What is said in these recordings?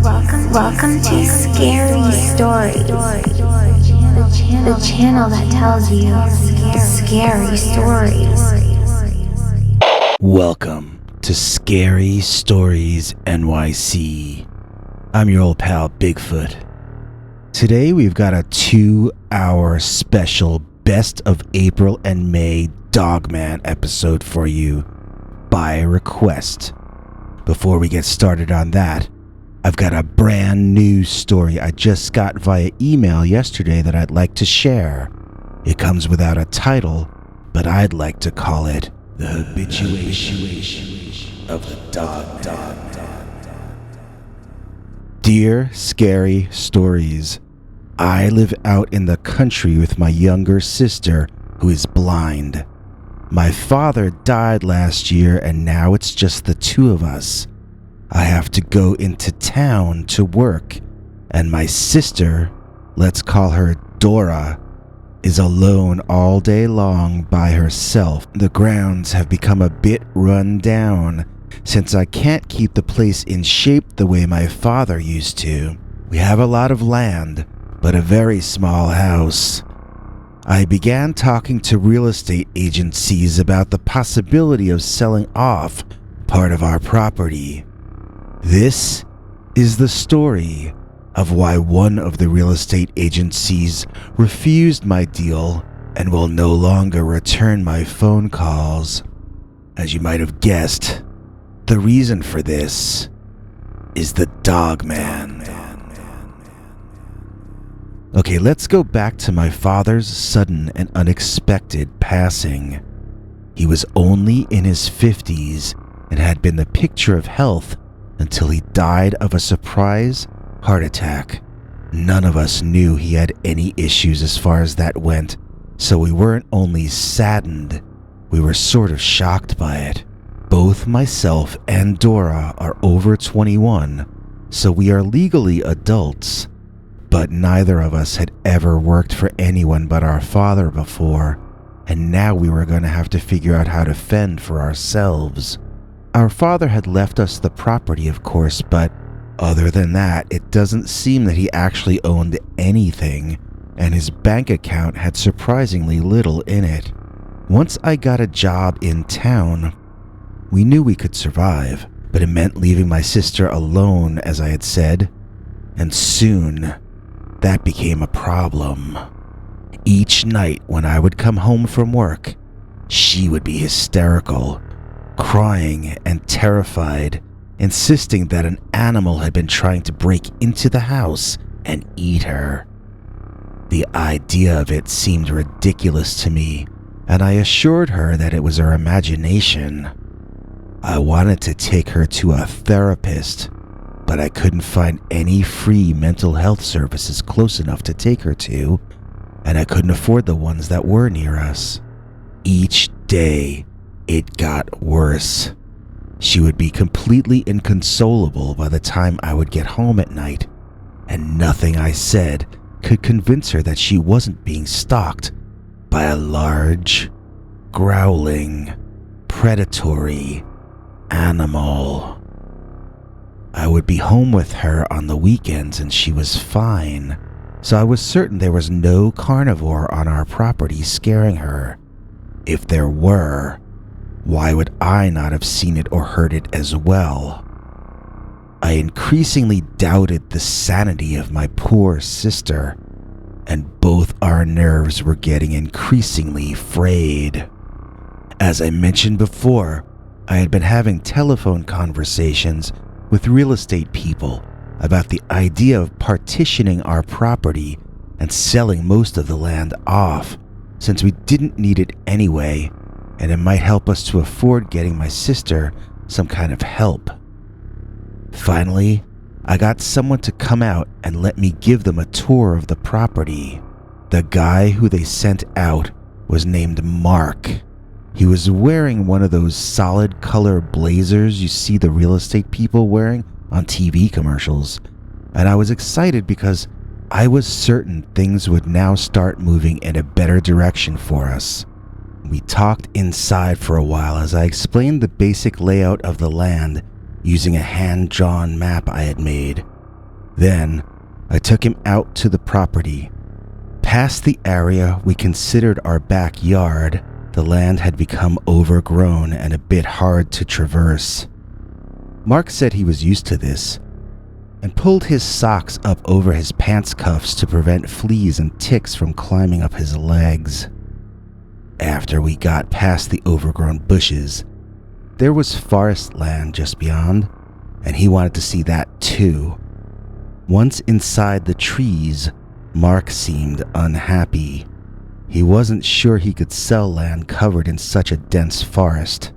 Welcome to Scary Stories, the channel that tells you scary stories. Welcome to Scary Stories NYC. I'm your old pal Bigfoot. Today we've got a 2-hour special Best of April and May Dogman episode for you by request. Before we get started on that, I've got a brand new story I just got via email yesterday that I'd like to share. It comes without a title, but I'd like to call it The Habituation of the Dogtown. Dear Scary Stories, I live out in the country with my younger sister who is blind. My father died last year and now it's just the two of us. I have to go into town to work, and my sister, let's call her Dora, is alone all day long by herself. The grounds have become a bit run down since I can't keep the place in shape the way my father used to. We have a lot of land, but a very small house. I began talking to real estate agencies about the possibility of selling off part of our property. This is the story of why one of the real estate agencies refused my deal and will no longer return my phone calls. As you might have guessed, the reason for this is the Dogman. Okay, let's go back to my father's sudden and unexpected passing. He was only in his 50s and had been the picture of health until he died of a surprise heart attack. None of us knew he had any issues as far as that went, so we weren't only saddened, we were sort of shocked by it. Both myself and Dora are over 21, so we are legally adults, but neither of us had ever worked for anyone but our father before, and now we were going to have to figure out how to fend for ourselves. Our father had left us the property, of course, but other than that, it doesn't seem that he actually owned anything, and his bank account had surprisingly little in it. Once I got a job in town, we knew we could survive, but it meant leaving my sister alone, as I had said, and soon that became a problem. Each night when I would come home from work, she would be hysterical, crying and terrified, insisting that an animal had been trying to break into the house and eat her. The idea of it seemed ridiculous to me, and I assured her that it was her imagination. I wanted to take her to a therapist, but I couldn't find any free mental health services close enough to take her to, and I couldn't afford the ones that were near us. Each day, it got worse. She would be completely inconsolable by the time I would get home at night, and nothing I said could convince her that she wasn't being stalked by a large, growling, predatory animal. I would be home with her on the weekends and she was fine, so I was certain there was no carnivore on our property scaring her. If there were, why would I not have seen it or heard it as well? I increasingly doubted the sanity of my poor sister, and both our nerves were getting increasingly frayed. As I mentioned before, I had been having telephone conversations with real estate people about the idea of partitioning our property and selling most of the land off, since we didn't need it anyway, and it might help us to afford getting my sister some kind of help. Finally, I got someone to come out and let me give them a tour of the property. The guy who they sent out was named Mark. He was wearing one of those solid color blazers you see the real estate people wearing on TV commercials, and I was excited because I was certain things would now start moving in a better direction for us. We talked inside for a while as I explained the basic layout of the land using a hand-drawn map I had made. Then, I took him out to the property. Past the area we considered our backyard, the land had become overgrown and a bit hard to traverse. Mark said he was used to this, and pulled his socks up over his pants cuffs to prevent fleas and ticks from climbing up his legs. After we got past the overgrown bushes, there was forest land just beyond, and he wanted to see that too. Once inside the trees, Mark seemed unhappy. He wasn't sure he could sell land covered in such a dense forest.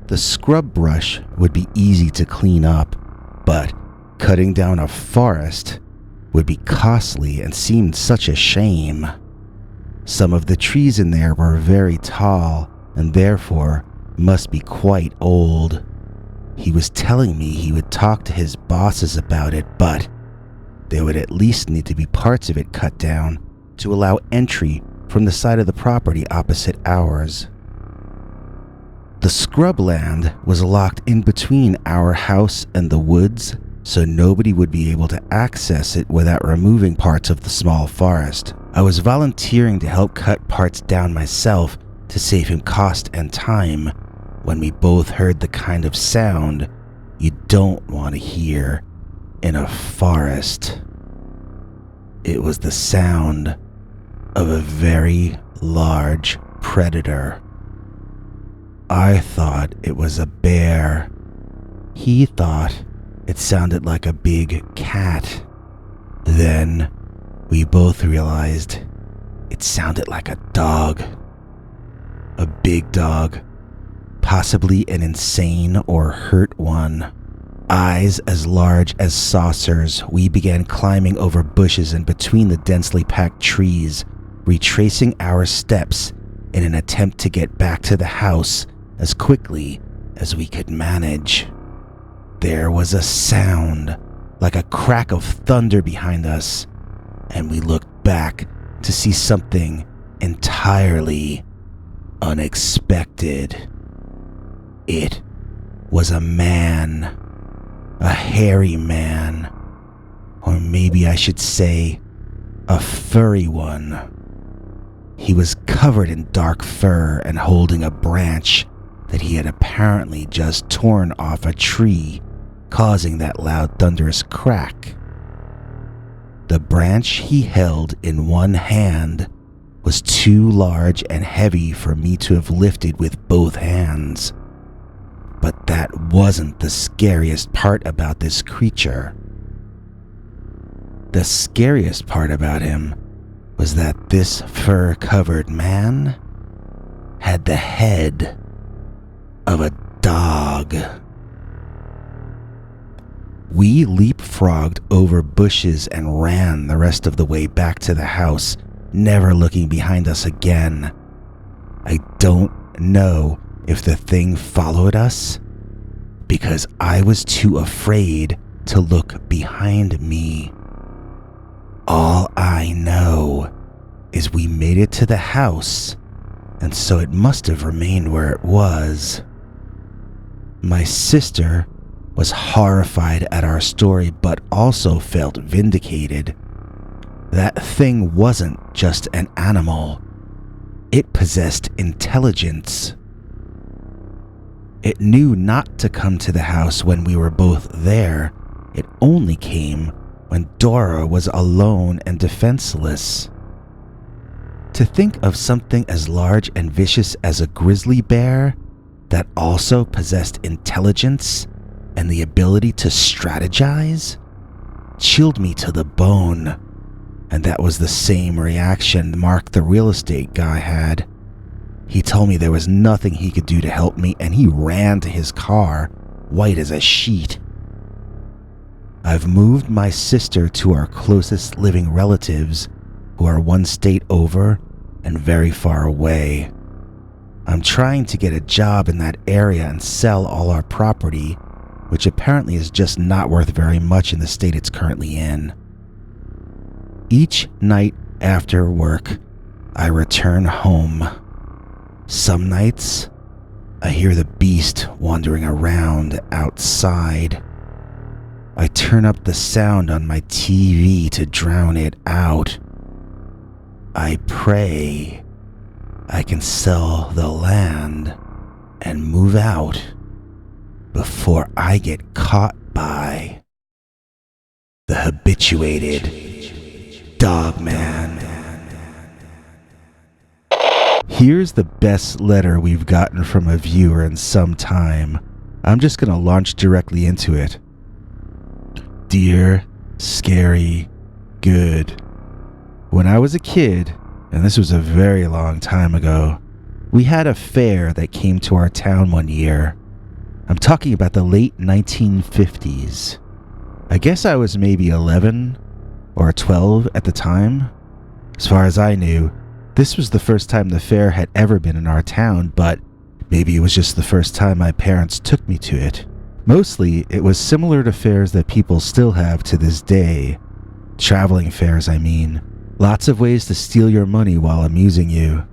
The scrub brush would be easy to clean up, but cutting down a forest would be costly and seemed such a shame. Some of the trees in there were very tall and therefore must be quite old. He was telling me he would talk to his bosses about it, but there would at least need to be parts of it cut down to allow entry from the side of the property opposite ours. The scrubland was locked in between our house and the woods, so nobody would be able to access it without removing parts of the small forest. I was volunteering to help cut parts down myself to save him cost and time when we both heard the kind of sound you don't want to hear in a forest. It was the sound of a very large predator. I thought it was a bear. He thought it sounded like a big cat. Then we both realized it sounded like a dog. A big dog, possibly an insane or hurt one. Eyes as large as saucers, we began climbing over bushes and between the densely packed trees, retracing our steps in an attempt to get back to the house as quickly as we could manage. There was a sound like a crack of thunder behind us, and we looked back to see something entirely unexpected. It was a man. A hairy man, or maybe I should say, a furry one. He was covered in dark fur and holding a branch that he had apparently just torn off a tree, causing that loud thunderous crack. The branch he held in one hand was too large and heavy for me to have lifted with both hands. But that wasn't the scariest part about this creature. The scariest part about him was that this fur-covered man had the head of a dog. We leapfrogged over bushes and ran the rest of the way back to the house, never looking behind us again. I don't know if the thing followed us, because I was too afraid to look behind me. All I know is we made it to the house, and so it must have remained where it was. My sister was horrified at our story, but also felt vindicated. That thing wasn't just an animal. It possessed intelligence. It knew not to come to the house when we were both there. It only came when Dora was alone and defenseless. To think of something as large and vicious as a grizzly bear that also possessed intelligence and the ability to strategize chilled me to the bone, and that was the same reaction Mark, the real estate guy, had. He told me there was nothing he could do to help me, and he ran to his car, white as a sheet. I've moved my sister to our closest living relatives, who are one state over and very far away. I'm trying to get a job in that area and sell all our property, which apparently is just not worth very much in the state it's currently in. Each night after work, I return home. Some nights, I hear the beast wandering around outside. I turn up the sound on my TV to drown it out. I pray I can sell the land and move out before I get caught by the habituated dogman. Here's the best letter we've gotten from a viewer in some time. I'm just gonna launch directly into it. Dear Scary Good. When I was a kid, and this was a very long time ago, we had a fair that came to our town one year. I'm talking about the late 1950s. I guess I was maybe 11 or 12 at the time. As far as I knew, this was the first time the fair had ever been in our town, but maybe it was just the first time my parents took me to it. Mostly, it was similar to fairs that people still have to this day. Traveling fairs, I mean. Lots of ways to steal your money while amusing you.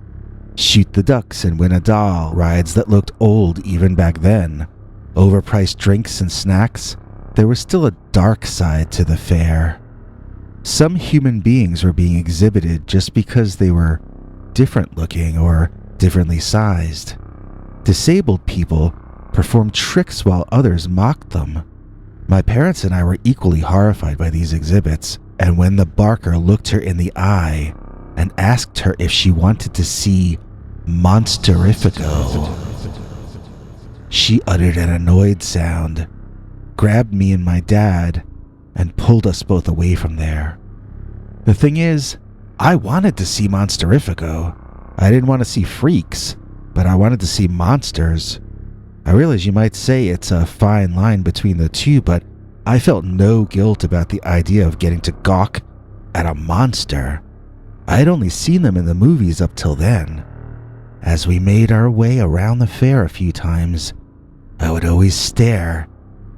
Shoot the ducks and win a doll, rides that looked old even back then. Overpriced drinks and snacks. There was still a dark side to the fair. Some human beings were being exhibited just because they were different looking or differently sized. Disabled people performed tricks while others mocked them. My parents and I were equally horrified by these exhibits, and when the barker looked her in the eye and asked her if she wanted to see Monsteriffico, she uttered an annoyed sound, grabbed me and my dad, and pulled us both away from there. The thing is, I wanted to see Monsteriffico. I didn't want to see freaks, but I wanted to see monsters. I realize you might say it's a fine line between the two, but I felt no guilt about the idea of getting to gawk at a monster. I had only seen them in the movies up till then. As we made our way around the fair a few times, I would always stare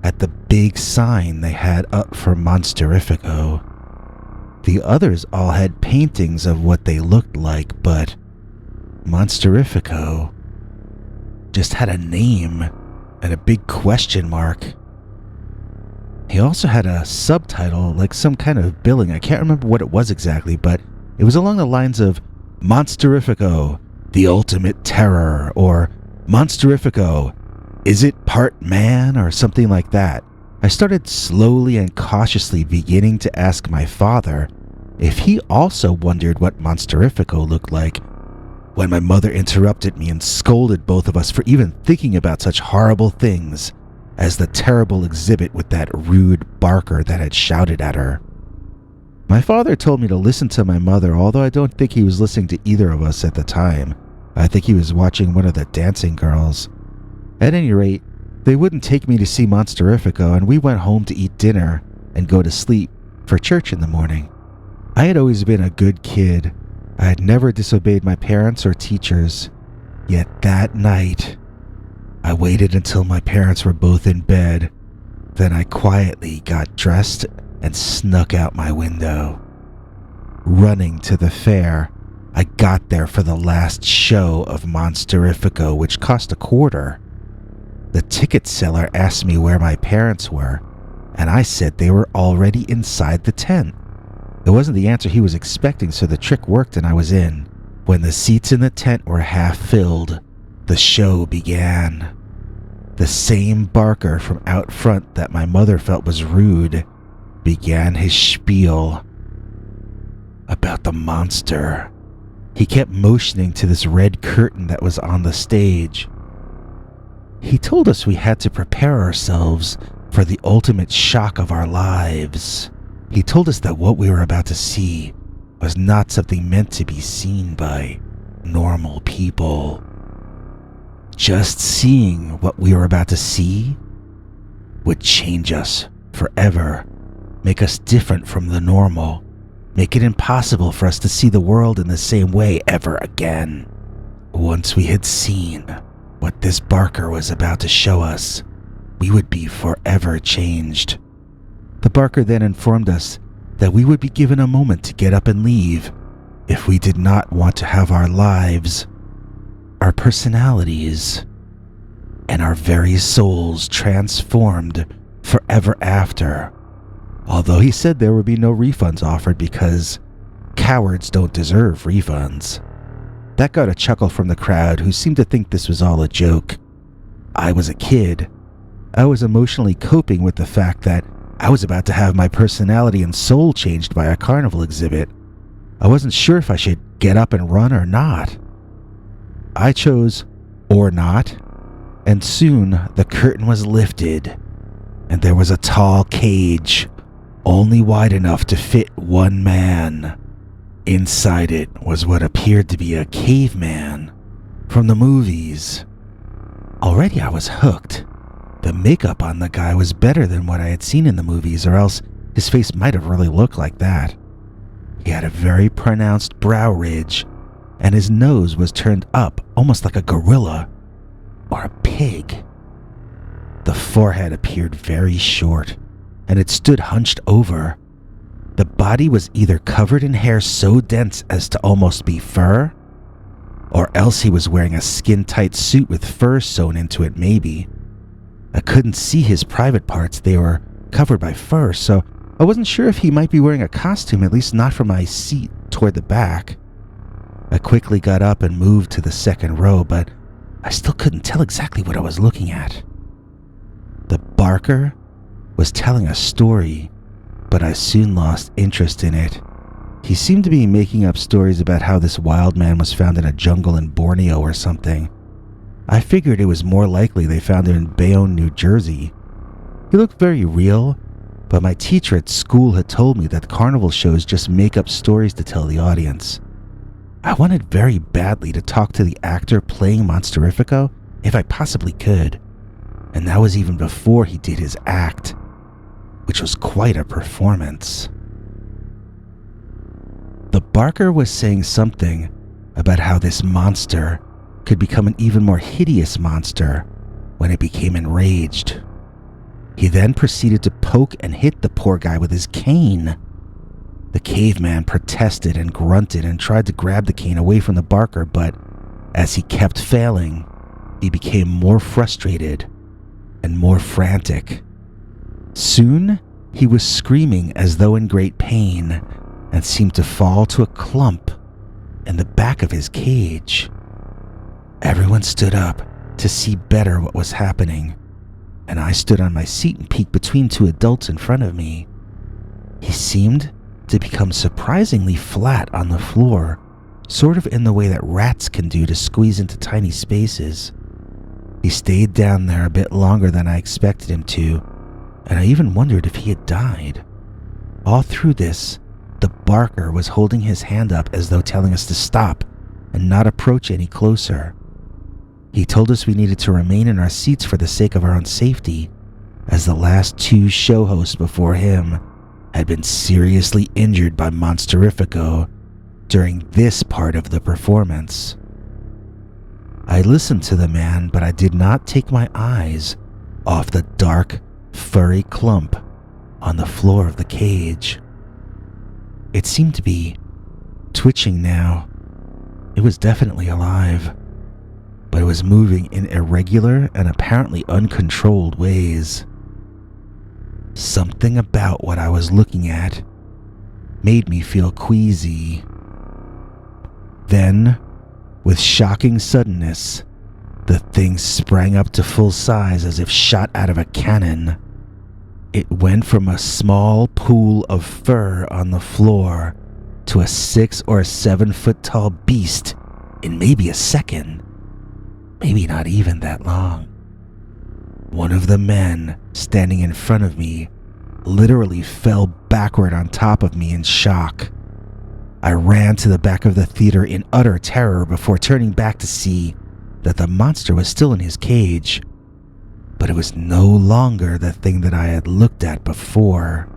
at the big sign they had up for Monsteriffico. The others all had paintings of what they looked like, but Monsteriffico just had a name and a big question mark. He also had a subtitle, like some kind of billing. I can't remember what it was exactly, but it was along the lines of Monsteriffico, the ultimate terror, or Monsteriffico, is it part man, or something like that. I started slowly and cautiously beginning to ask my father if he also wondered what Monsteriffico looked like, when my mother interrupted me and scolded both of us for even thinking about such horrible things as the terrible exhibit with that rude barker that had shouted at her. My father told me to listen to my mother, although I don't think he was listening to either of us at the time. I think he was watching one of the dancing girls. At any rate, they wouldn't take me to see Monsteriffico, and we went home to eat dinner and go to sleep for church in the morning. I had always been a good kid. I had never disobeyed my parents or teachers. Yet that night, I waited until my parents were both in bed. Then I quietly got dressed and snuck out my window. Running to the fair, I got there for the last show of Monsteriffico, which cost $0.25. The ticket seller asked me where my parents were, and I said they were already inside the tent. It wasn't the answer he was expecting, so the trick worked and I was in. When the seats in the tent were half filled, the show began. The same barker from out front that my mother felt was rude began his spiel about the monster. He kept motioning to this red curtain that was on the stage. He told us we had to prepare ourselves for the ultimate shock of our lives. He told us that what we were about to see was not something meant to be seen by normal people. Just seeing what we were about to see would change us forever, make us different from the normal, make it impossible for us to see the world in the same way ever again. Once we had seen what this barker was about to show us, we would be forever changed. The barker then informed us that we would be given a moment to get up and leave if we did not want to have our lives, our personalities, and our very souls transformed forever after although he said there would be no refunds offered because cowards don't deserve refunds. That got a chuckle from the crowd, who seemed to think this was all a joke. I was a kid. I was emotionally coping with the fact that I was about to have my personality and soul changed by a carnival exhibit. I wasn't sure if I should get up and run or not. I chose or not, and soon the curtain was lifted, and there was a tall cage, only wide enough to fit one man. Inside it was what appeared to be a caveman from the movies. Already I was hooked. The makeup on the guy was better than what I had seen in the movies, or else his face might have really looked like that. He had a very pronounced brow ridge, and his nose was turned up almost like a gorilla or a pig. The forehead appeared very short, and it stood hunched over. The body was either covered in hair so dense as to almost be fur, or else he was wearing a skin-tight suit with fur sewn into it maybe. I couldn't see his private parts, they were covered by fur, so I wasn't sure if he might be wearing a costume, at least not from my seat toward the back. I quickly got up and moved to the second row, but I still couldn't tell exactly what I was looking at. The barker was telling a story, but I soon lost interest in it. He seemed to be making up stories about how this wild man was found in a jungle in Borneo or something. I figured it was more likely they found him in Bayonne, New Jersey. He looked very real, but my teacher at school had told me that carnival shows just make up stories to tell the audience. I wanted very badly to talk to the actor playing Monsteriffico if I possibly could, and that was even before he did his act, which was quite a performance. The barker was saying something about how this monster could become an even more hideous monster when it became enraged. He then proceeded to poke and hit the poor guy with his cane. The caveman protested and grunted and tried to grab the cane away from the barker, but as he kept failing, he became more frustrated and more frantic. Soon, he was screaming as though in great pain and seemed to fall to a clump in the back of his cage. Everyone stood up to see better what was happening, and I stood on my seat and peeked between two adults in front of me. He seemed to become surprisingly flat on the floor, sort of in the way that rats can do to squeeze into tiny spaces. He stayed down there a bit longer than I expected him to, and I even wondered if he had died. All through this, the barker was holding his hand up as though telling us to stop and not approach any closer. He told us we needed to remain in our seats for the sake of our own safety, as the last two show hosts before him had been seriously injured by Monsteriffico during this part of the performance. I listened to the man, but I did not take my eyes off the dark, furry clump on the floor of the cage. It seemed to be twitching now. It was definitely alive, but it was moving in irregular and apparently uncontrolled ways. Something about what I was looking at made me feel queasy. Then, with shocking suddenness, the thing sprang up to full size as if shot out of a cannon. It went from a small pool of fur on the floor to a 6 or 7 foot tall beast in maybe a second. Maybe not even that long. One of the men standing in front of me literally fell backward on top of me in shock. I ran to the back of the theater in utter terror before turning back to see that the monster was still in his cage, but it was no longer the thing that I had looked at before.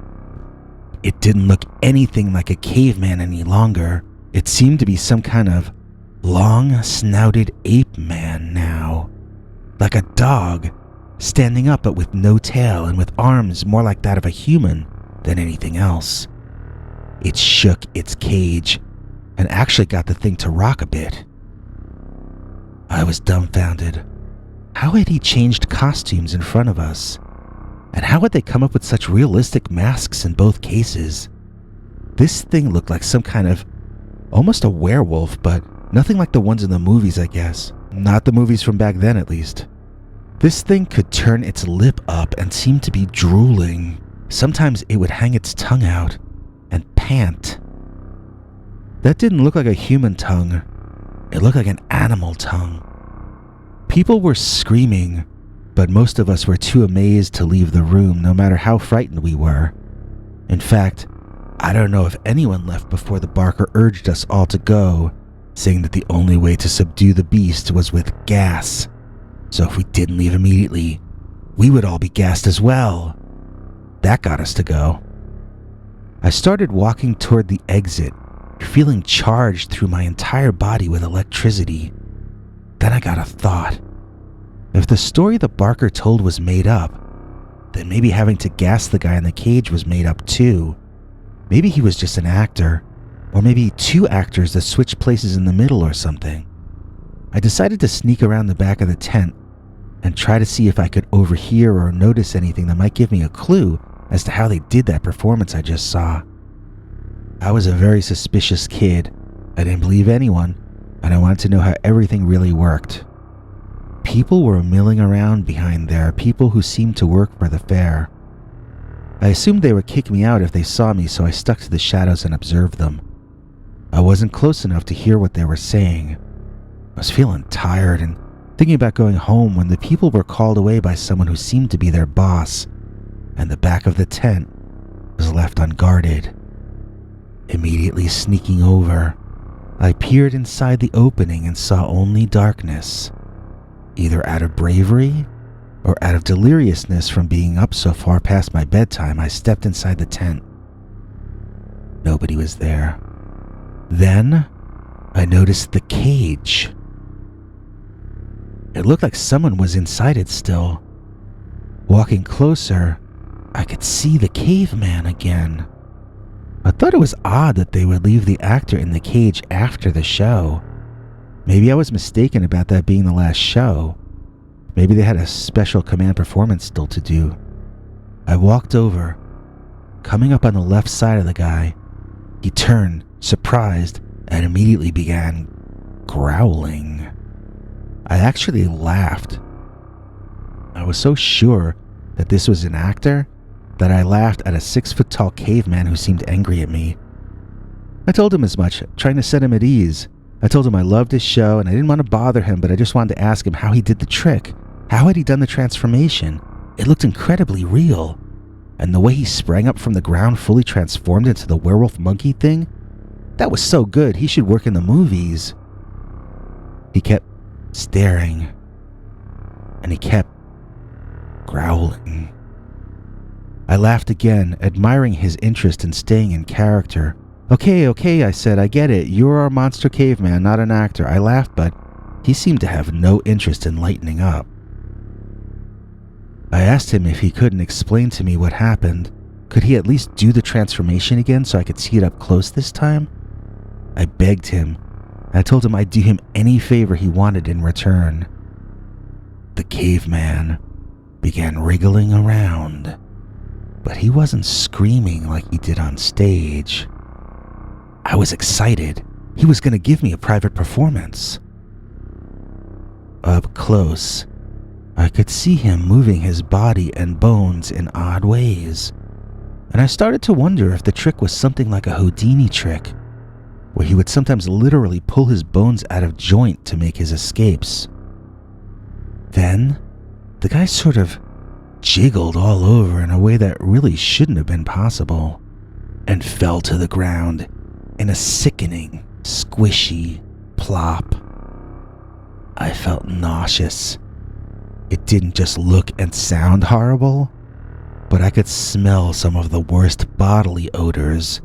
It didn't look anything like a caveman any longer. It seemed to be some kind of long-snouted ape man now, like a dog, standing up but with no tail and with arms more like that of a human than anything else. It shook its cage and actually got the thing to rock a bit. I was dumbfounded. How had he changed costumes in front of us? And how would they come up with such realistic masks in both cases? This thing looked like some kind of almost a werewolf, but nothing like the ones in the movies, I guess. Not the movies from back then, at least. This thing could turn its lip up and seem to be drooling. Sometimes it would hang its tongue out and pant. That didn't look like a human tongue. It looked like an animal tongue. People were screaming, but most of us were too amazed to leave the room, no matter how frightened we were. In fact, I don't know if anyone left before the barker urged us all to go, saying that the only way to subdue the beast was with gas. So if we didn't leave immediately, we would all be gassed as well. That got us to go. I started walking toward the exit, feeling charged through my entire body with electricity. Then I got a thought. If the story the barker told was made up, then maybe having to gas the guy in the cage was made up too. Maybe he was just an actor, or maybe two actors that switched places in the middle or something. I decided to sneak around the back of the tent and try to see if I could overhear or notice anything that might give me a clue as to how they did that performance I just saw. I was a very suspicious kid. I didn't believe anyone, and I wanted to know how everything really worked. People were milling around behind there, people who seemed to work for the fair. I assumed they would kick me out if they saw me, so I stuck to the shadows and observed them. I wasn't close enough to hear what they were saying. I was feeling tired and thinking about going home when the people were called away by someone who seemed to be their boss, and the back of the tent was left unguarded. Immediately sneaking over, I peered inside the opening and saw only darkness. Either out of bravery or out of deliriousness from being up so far past my bedtime, I stepped inside the tent. Nobody was there. Then I noticed the cage. It looked like someone was inside it still. Walking closer, I could see the caveman again. I thought it was odd that they would leave the actor in the cage after the show. Maybe I was mistaken about that being the last show. Maybe they had a special command performance still to do. I walked over. Coming up on the left side of the guy, he turned, surprised, and immediately began growling. I actually laughed. I was so sure that this was an actor that I laughed at a 6-foot-tall caveman who seemed angry at me. I told him as much, trying to set him at ease. I told him I loved his show and I didn't want to bother him, but I just wanted to ask him how he did the trick. How had he done the transformation? It looked incredibly real. And the way he sprang up from the ground fully transformed into the werewolf monkey thing? That was so good, he should work in the movies. He kept staring. And he kept growling. I laughed again, admiring his interest in staying in character. Okay, I said, I get it. You're our monster caveman, not an actor. I laughed, but he seemed to have no interest in lightening up. I asked him if he couldn't explain to me what happened. Could he at least do the transformation again so I could see it up close this time? I begged him. I told him I'd do him any favor he wanted in return. The caveman began wriggling around, but he wasn't screaming like he did on stage. I was excited. He was going to give me a private performance. Up close, I could see him moving his body and bones in odd ways, and I started to wonder if the trick was something like a Houdini trick, where he would sometimes literally pull his bones out of joint to make his escapes. Then, the guy sort of jiggled all over in a way that really shouldn't have been possible, and fell to the ground in a sickening, squishy plop. I felt nauseous. It didn't just look and sound horrible, but I could smell some of the worst bodily odors,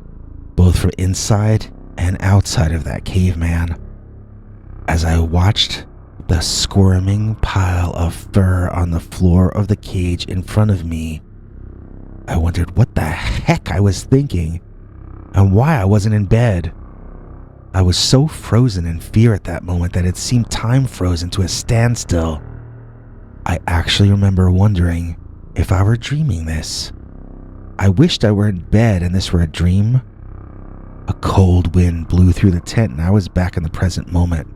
both from inside and outside of that caveman. As I watched the squirming pile of fur on the floor of the cage in front of me, I wondered what the heck I was thinking and why I wasn't in bed. I was so frozen in fear at that moment that it seemed time froze into a standstill. I actually remember wondering if I were dreaming this. I wished I were in bed and this were a dream. A cold wind blew through the tent and I was back in the present moment.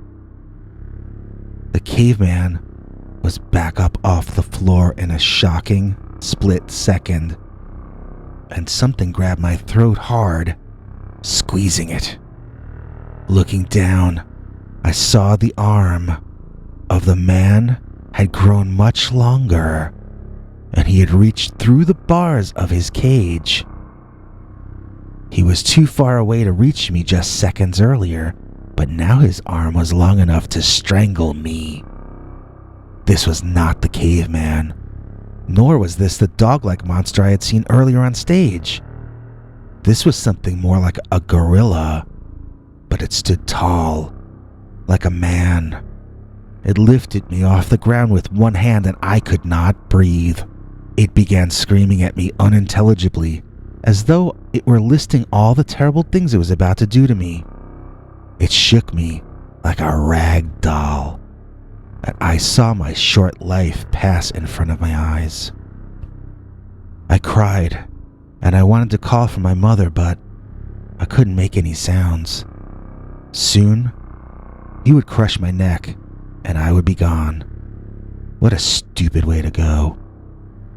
The caveman was back up off the floor in a shocking split second, and something grabbed my throat hard, squeezing it. Looking down, I saw the arm of the man had grown much longer, and he had reached through the bars of his cage. He was too far away to reach me just seconds earlier, but now his arm was long enough to strangle me. This was not the caveman, nor was this the dog-like monster I had seen earlier on stage. This was something more like a gorilla, but it stood tall, like a man. It lifted me off the ground with one hand and I could not breathe. It began screaming at me unintelligibly, as though it were listing all the terrible things it was about to do to me. It shook me like a rag doll, and I saw my short life pass in front of my eyes. I cried, and I wanted to call for my mother, but I couldn't make any sounds. Soon, he would crush my neck, and I would be gone. What a stupid way to go.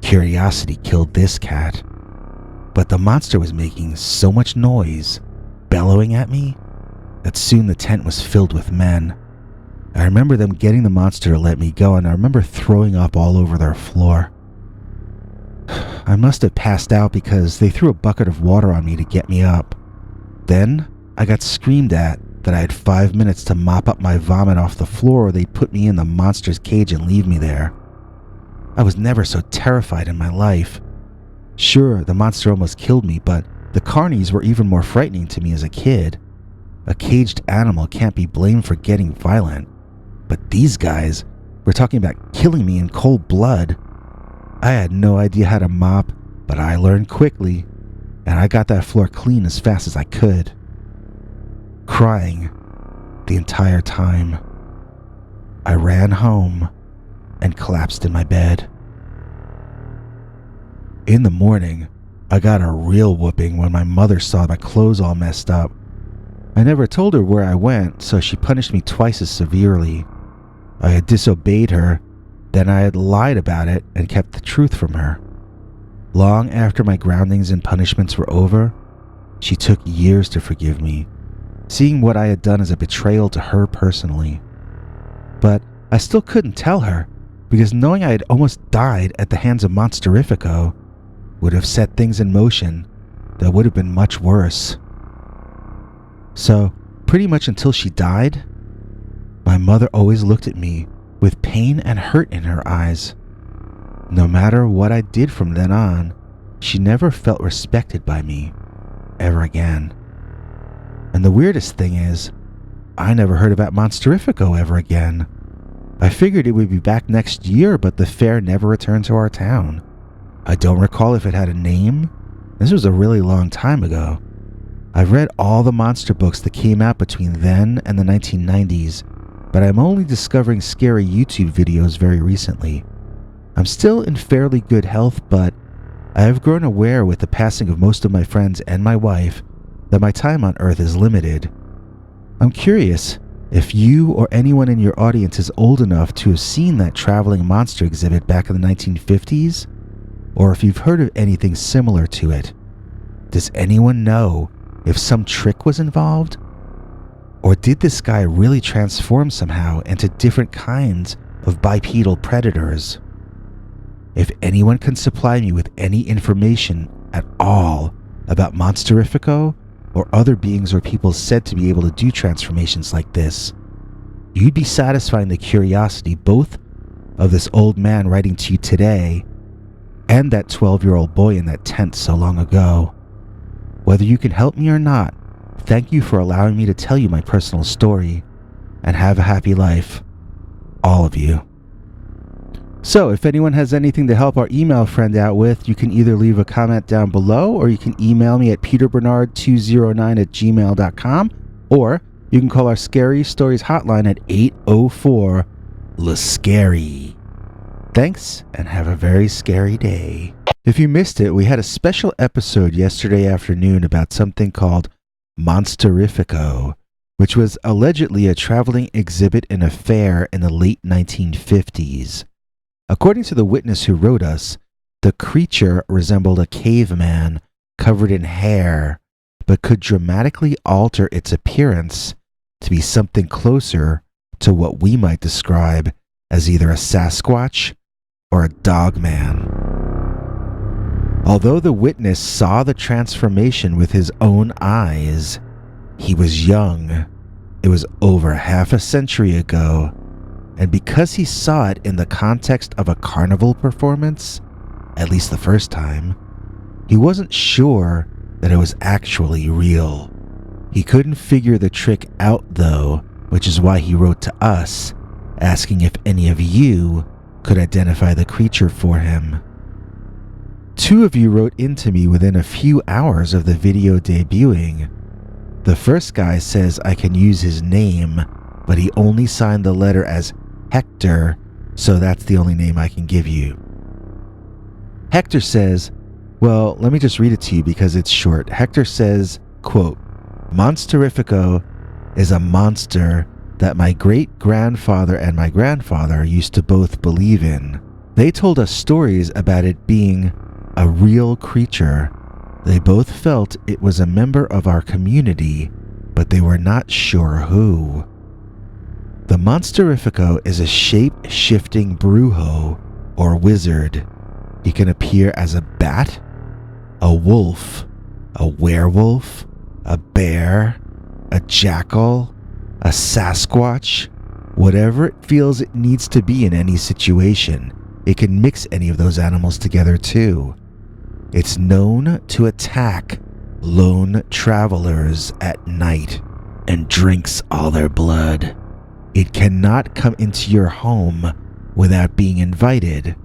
Curiosity killed this cat, but the monster was making so much noise, bellowing at me, that soon the tent was filled with men. I remember them getting the monster to let me go, and I remember throwing up all over their floor. I must have passed out because they threw a bucket of water on me to get me up. Then I got screamed at that I had 5 minutes to mop up my vomit off the floor or they'd put me in the monster's cage and leave me there. I was never so terrified in my life. Sure, the monster almost killed me, but the carnies were even more frightening to me as a kid. A caged animal can't be blamed for getting violent. But these guys were talking about killing me in cold blood. I had no idea how to mop, but I learned quickly, and I got that floor clean as fast as I could. Crying the entire time. I ran home and collapsed in my bed. In the morning, I got a real whooping when my mother saw my clothes all messed up. I never told her where I went, so she punished me twice as severely. I had disobeyed her, then I had lied about it and kept the truth from her. Long after my groundings and punishments were over, she took years to forgive me, seeing what I had done as a betrayal to her personally. But I still couldn't tell her, because knowing I had almost died at the hands of Monsteriffico would have set things in motion that would have been much worse. So, pretty much until she died, my mother always looked at me with pain and hurt in her eyes. No matter what I did from then on, she never felt respected by me, ever again. And the weirdest thing is, I never heard about Monsteriffico ever again. I figured it would be back next year, but the fair never returned to our town. I don't recall if it had a name. This was a really long time ago. I've read all the monster books that came out between then and the 1990s, but I'm only discovering scary YouTube videos very recently. I'm still in fairly good health, but I have grown aware with the passing of most of my friends and my wife that my time on Earth is limited. I'm curious if you or anyone in your audience is old enough to have seen that traveling monster exhibit back in the 1950s, or if you've heard of anything similar to it. Does anyone know if some trick was involved? Or did this guy really transform somehow into different kinds of bipedal predators? If anyone can supply me with any information at all about Monsteriffico or other beings or people said to be able to do transformations like this, you'd be satisfying the curiosity both of this old man writing to you today and that 12-year-old boy in that tent so long ago. Whether you can help me or not, thank you for allowing me to tell you my personal story, and have a happy life, all of you. So, if anyone has anything to help our email friend out with, you can either leave a comment down below, or you can email me at peterbernard209@gmail.com, or you can call our Scary Stories hotline at 804-LA-SCARY. Thanks, and have a very scary day. If you missed it, we had a special episode yesterday afternoon about something called Monsteriffico, which was allegedly a traveling exhibit in a fair in the late 1950s. According to the witness who wrote us, the creature resembled a caveman covered in hair, but could dramatically alter its appearance to be something closer to what we might describe as either a Sasquatch or a Dogman. Although the witness saw the transformation with his own eyes, he was young. It was over half a century ago, and because he saw it in the context of a carnival performance, at least the first time, he wasn't sure that it was actually real. He couldn't figure the trick out though, which is why he wrote to us, asking if any of you could identify the creature for him. 2 of you wrote into me within a few hours of the video debuting. The first guy says I can use his name, but he only signed the letter as Hector, so that's the only name I can give you. Hector says, well, let me just read it to you because it's short. Hector says, quote, Monsteriffico is a monster that my great-grandfather and my grandfather used to both believe in. They told us stories about it being a real creature. They both felt it was a member of our community, but they were not sure who. The Monsteriffico is a shape-shifting brujo or wizard. He can appear as a bat, a wolf, a werewolf, a bear, a jackal, a Sasquatch, whatever it feels it needs to be in any situation. It can mix any of those animals together too. It's known to attack lone travelers at night and drinks all their blood. It cannot come into your home without being invited,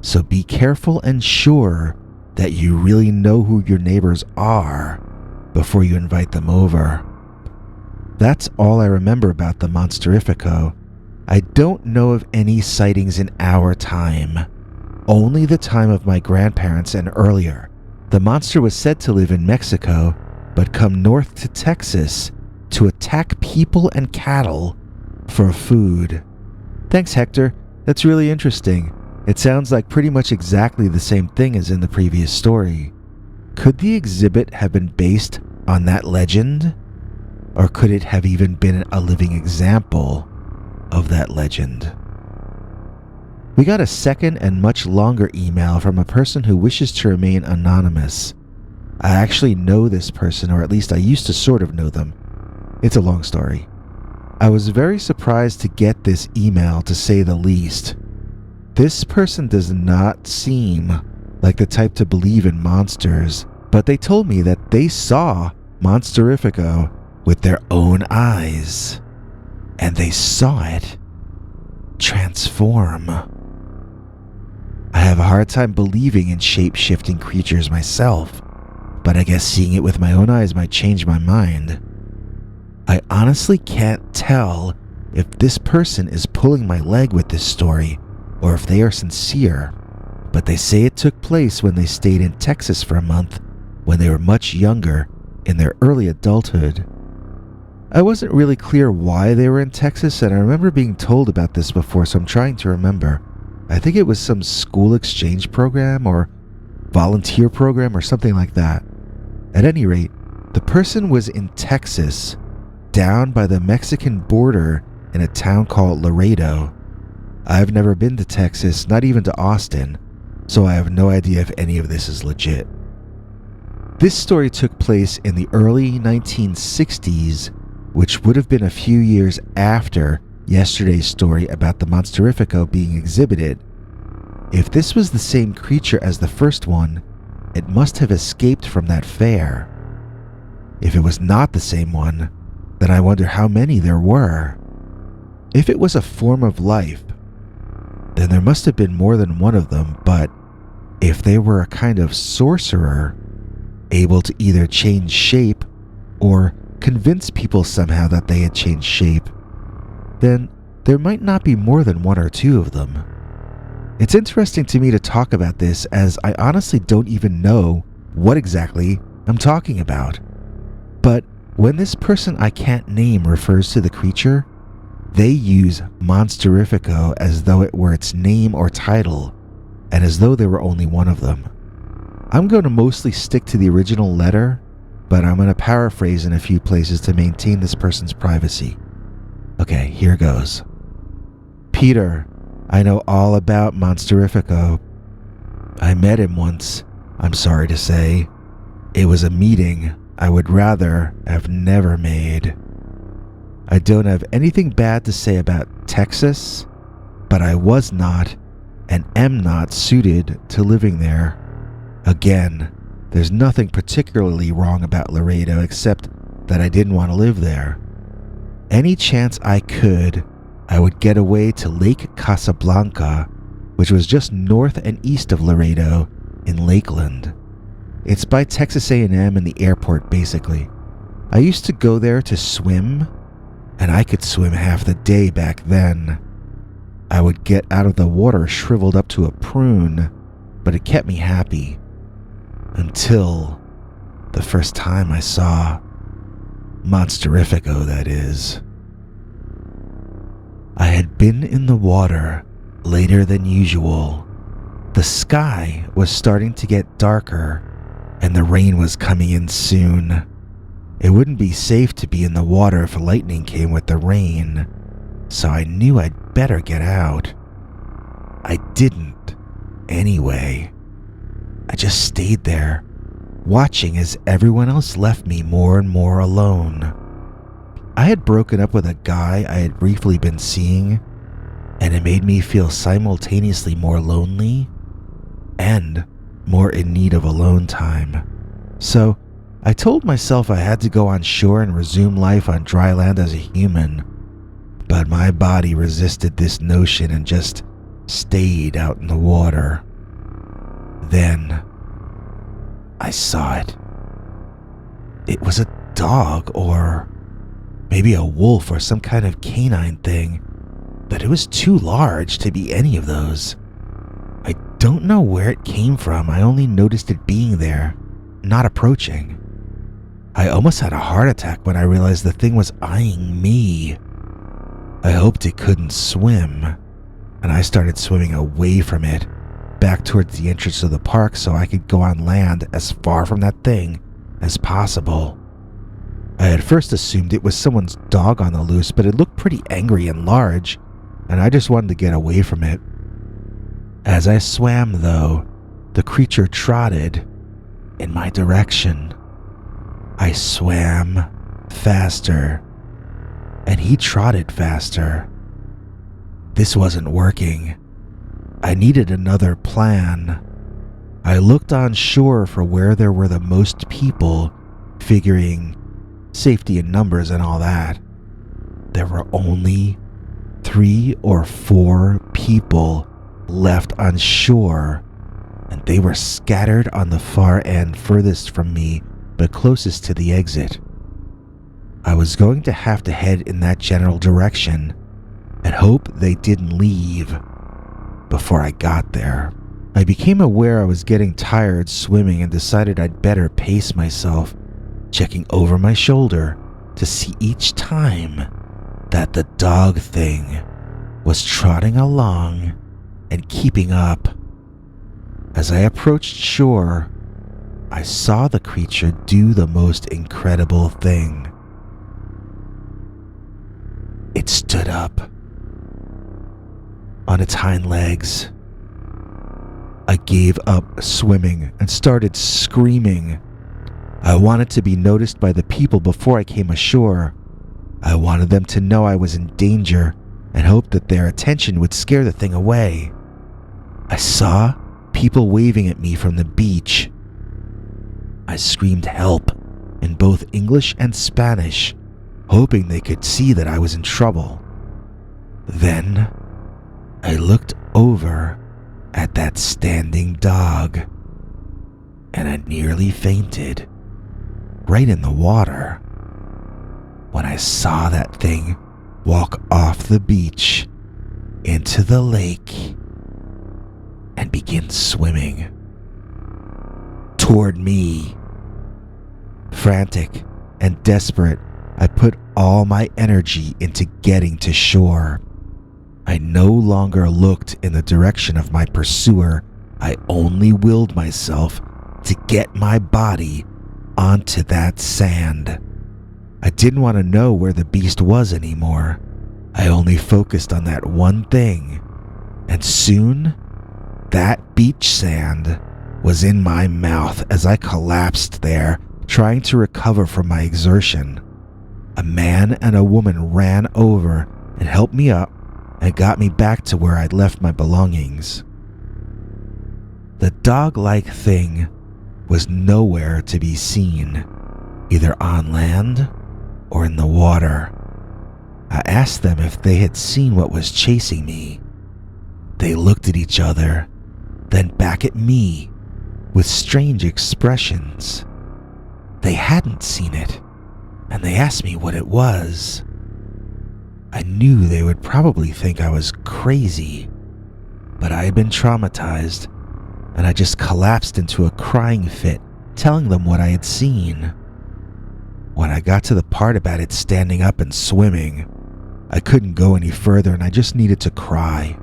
so be careful and sure that you really know who your neighbors are before you invite them over. That's all I remember about the Monsteriffico. I don't know of any sightings in our time, only the time of my grandparents and earlier. The monster was said to live in Mexico, but come north to Texas to attack people and cattle for food. Thanks, Hector. That's really interesting. It sounds like pretty much exactly the same thing as in the previous story. Could the exhibit have been based on that legend? Or could it have even been a living example of that legend? We got a second and much longer email from a person who wishes to remain anonymous. I actually know this person, or at least I used to sort of know them. It's a long story. I was very surprised to get this email, to say the least. This person does not seem like the type to believe in monsters, but they told me that they saw Monsteriffico with their own eyes, and they saw it transform. I have a hard time believing in shape-shifting creatures myself, but I guess seeing it with my own eyes might change my mind. I honestly can't tell if this person is pulling my leg with this story or if they are sincere, but they say it took place when they stayed in Texas for a month when they were much younger, in their early adulthood. I wasn't really clear why they were in Texas, and I remember being told about this before, so I'm trying to remember. I think it was some school exchange program or volunteer program or something like that. At any rate, the person was in Texas, down by the Mexican border in a town called Laredo. I've never been to Texas, not even to Austin, so I have no idea if any of this is legit. This story took place in the early 1960s, which would have been a few years after yesterday's story about the Monsteriffico being exhibited. If this was the same creature as the first one, it must have escaped from that fair. If it was not the same one, then I wonder how many there were. If it was a form of life, then there must have been more than one of them, but if they were a kind of sorcerer, able to either change shape or convince people somehow that they had changed shape, then there might not be more than one or two of them. It's interesting to me to talk about this as I honestly don't even know what exactly I'm talking about. But when this person I can't name refers to the creature, they use Monsteriffico as though it were its name or title, and as though there were only one of them. I'm going to mostly stick to the original letter, but I'm going to paraphrase in a few places to maintain this person's privacy. Okay, here goes. Peter, I know all about Monsteriffico. I met him once, I'm sorry to say. It was a meeting I would rather have never made. I don't have anything bad to say about Texas, but I was not and am not suited to living there. Again, there's nothing particularly wrong about Laredo except that I didn't want to live there. Any chance I could, I would get away to Lake Casablanca, which was just north and east of Laredo in Lakeland. It's by Texas A&M and the airport, basically. I used to go there to swim, and I could swim half the day back then. I would get out of the water shriveled up to a prune, but it kept me happy. Until the first time I saw Monsteriffico, that is. I had been in the water later than usual. The sky was starting to get darker, and the rain was coming in soon. It wouldn't be safe to be in the water if lightning came with the rain, so I knew I'd better get out. I didn't, anyway. I just stayed there, watching as everyone else left me more and more alone. I had broken up with a guy I had briefly been seeing, and it made me feel simultaneously more lonely and more in need of alone time. So I told myself I had to go on shore and resume life on dry land as a human, but my body resisted this notion and just stayed out in the water. Then I saw it. It was a dog, or maybe a wolf or some kind of canine thing, but it was too large to be any of those. I don't know where it came from. I only noticed it being there, not approaching. I almost had a heart attack when I realized the thing was eyeing me. I hoped it couldn't swim, and I started swimming away from it, back towards the entrance of the park so I could go on land as far from that thing as possible. I had first assumed it was someone's dog on the loose, but it looked pretty angry and large, and I just wanted to get away from it. As I swam, though, the creature trotted in my direction. I swam faster, and he trotted faster. This wasn't working. I needed another plan. I looked on shore for where there were the most people, figuring safety in numbers and all that. There were only 3 or 4 people left on shore, and they were scattered on the far end furthest from me but closest to the exit. I was going to have to head in that general direction and hope they didn't leave before I got there. I became aware I was getting tired swimming and decided I'd better pace myself, checking over my shoulder to see each time that the dog thing was trotting along and keeping up. As I approached shore, I saw the creature do the most incredible thing. It stood up on its hind legs. I gave up swimming and started screaming. I wanted to be noticed by the people before I came ashore. I wanted them to know I was in danger and hoped that their attention would scare the thing away. I saw people waving at me from the beach. I screamed help in both English and Spanish, hoping they could see that I was in trouble. Then I looked over at that standing dog, and I nearly fainted right in the water when I saw that thing walk off the beach into the lake and begin swimming toward me. Frantic and desperate, I put all my energy into getting to shore. I no longer looked in the direction of my pursuer. I only willed myself to get my body onto that sand. I didn't want to know where the beast was anymore. I only focused on that one thing, and soon, that beach sand was in my mouth as I collapsed there, trying to recover from my exertion. A man and a woman ran over and helped me up and got me back to where I'd left my belongings. The dog-like thing was nowhere to be seen, either on land or in the water. I asked them if they had seen what was chasing me. They looked at each other, then back at me with strange expressions. They hadn't seen it, and they asked me what it was. I knew they would probably think I was crazy, but I had been traumatized, and I just collapsed into a crying fit, telling them what I had seen. When I got to the part about it standing up and swimming, I couldn't go any further and I just needed to cry.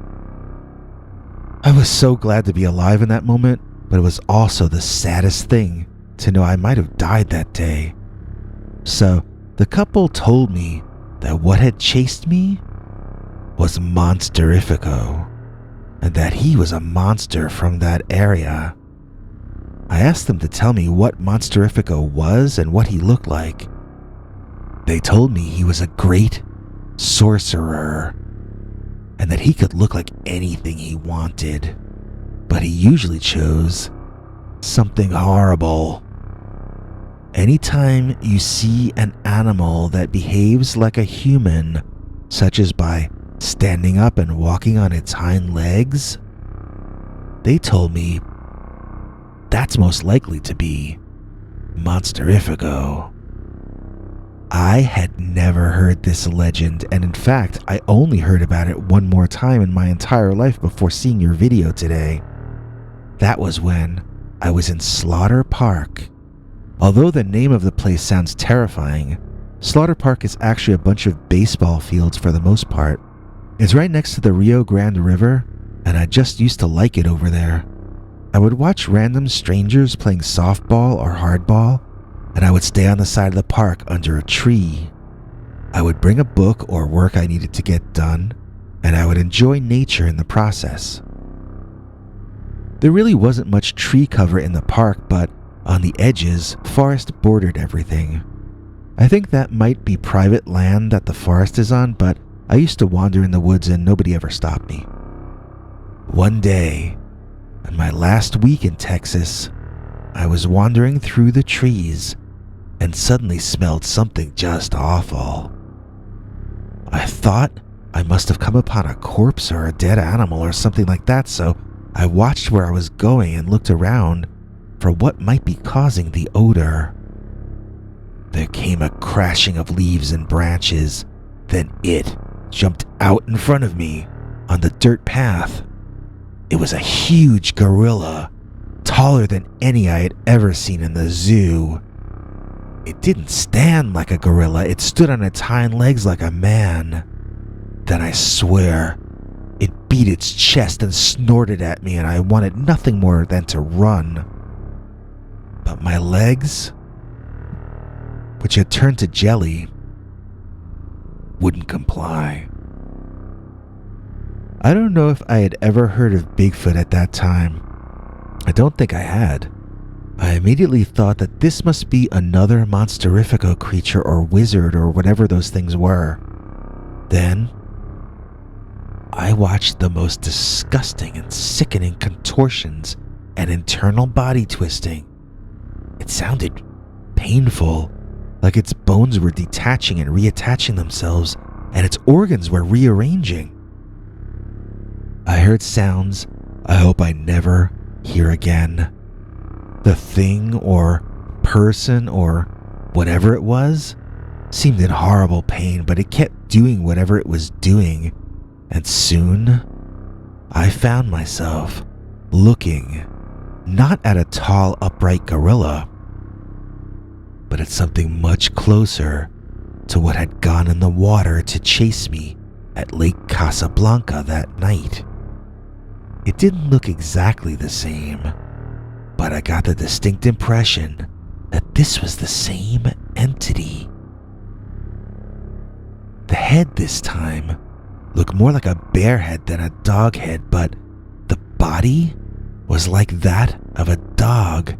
I was so glad to be alive in that moment, but it was also the saddest thing to know I might have died that day. So the couple told me that what had chased me was Monsteriffico, and that he was a monster from that area. I asked them to tell me what Monsteriffico was and what he looked like. They told me he was a great sorcerer, and that he could look like anything he wanted, but he usually chose something horrible. Anytime you see an animal that behaves like a human, such as by standing up and walking on its hind legs, they told me that's most likely to be Monsteriffico. I had never heard this legend, and in fact, I only heard about it one more time in my entire life before seeing your video today. That was when I was in Slaughter Park. Although the name of the place sounds terrifying, Slaughter Park is actually a bunch of baseball fields for the most part. It's right next to the Rio Grande River, and I just used to like it over there. I would watch random strangers playing softball or hardball, and I would stay on the side of the park under a tree. I would bring a book or work I needed to get done, and I would enjoy nature in the process. There really wasn't much tree cover in the park, but on the edges, forest bordered everything. I think that might be private land that the forest is on, but I used to wander in the woods and nobody ever stopped me. One day, in my last week in Texas, I was wandering through the trees and suddenly smelled something just awful. I thought I must have come upon a corpse or a dead animal or something like that, so I watched where I was going and looked around for what might be causing the odor. There came a crashing of leaves and branches, then it jumped out in front of me on the dirt path. It was a huge gorilla, taller than any I had ever seen in the zoo. It didn't stand like a gorilla, it stood on its hind legs like a man. Then I swear, it beat its chest and snorted at me, and I wanted nothing more than to run. But my legs, which had turned to jelly, wouldn't comply. I don't know if I had ever heard of Bigfoot at that time. I don't think I had. I immediately thought that this must be another Monsteriffico creature or wizard or whatever those things were. Then, I watched the most disgusting and sickening contortions and internal body twisting. It sounded painful, like its bones were detaching and reattaching themselves, and its organs were rearranging. I heard sounds I hope I never hear again. The thing or person or whatever it was seemed in horrible pain, but it kept doing whatever it was doing, and soon I found myself looking not at a tall, upright gorilla, but at something much closer to what had gone in the water to chase me at Lake Casablanca that night. It didn't look exactly the same, but I got the distinct impression that this was the same entity. The head this time looked more like a bear head than a dog head, but the body was like that of a dog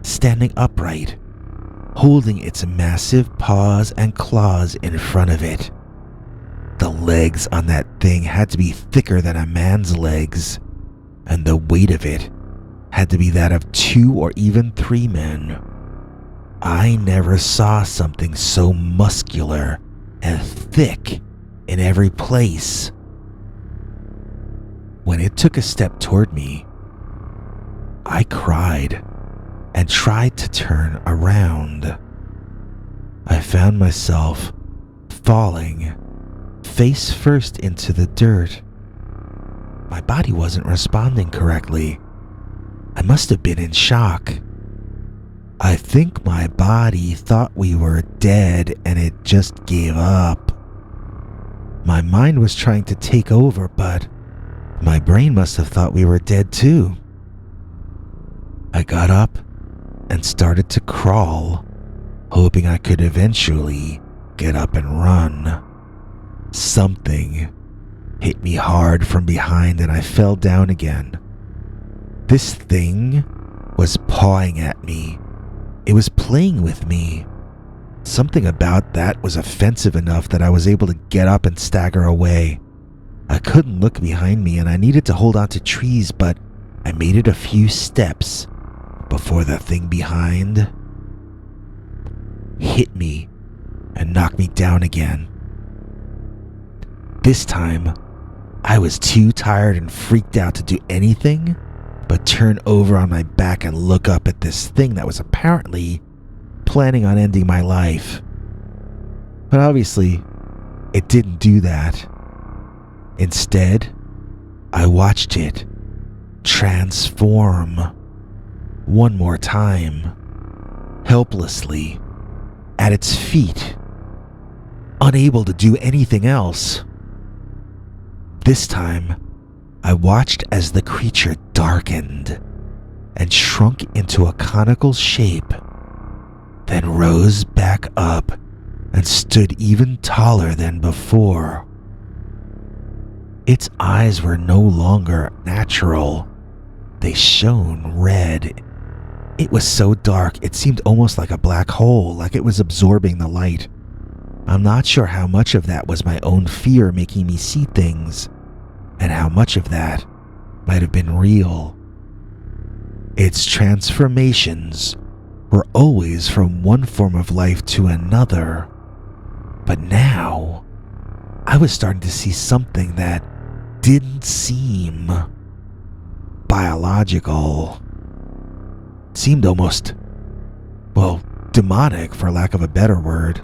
standing upright, holding its massive paws and claws in front of it. The legs on that thing had to be thicker than a man's legs, and the weight of it had to be that of 2 or even 3 men. I never saw something so muscular and thick in every place. When it took a step toward me, I cried and tried to turn around. I found myself falling face first into the dirt. My body wasn't responding correctly. I must have been in shock. I think my body thought we were dead and it just gave up. My mind was trying to take over, but my brain must have thought we were dead too. I got up and started to crawl, hoping I could eventually get up and run. Something hit me hard from behind and I fell down again. This thing was pawing at me. It was playing with me. Something about that was offensive enough that I was able to get up and stagger away. I couldn't look behind me and I needed to hold on to trees, but I made it a few steps before the thing behind hit me and knocked me down again. This time, I was too tired and freaked out to do anything but turn over on my back and look up at this thing that was apparently planning on ending my life. But obviously, it didn't do that. Instead, I watched it transform one more time, helplessly, at its feet, unable to do anything else. This time, I watched as the creature darkened and shrunk into a conical shape, then rose back up and stood even taller than before. Its eyes were no longer natural. They shone red. It was so dark it seemed almost like a black hole, like it was absorbing the light. I'm not sure how much of that was my own fear making me see things, and how much of that might have been real. Its transformations were always from one form of life to another, but now I was starting to see something that didn't seem biological. It seemed almost, well, demonic for lack of a better word.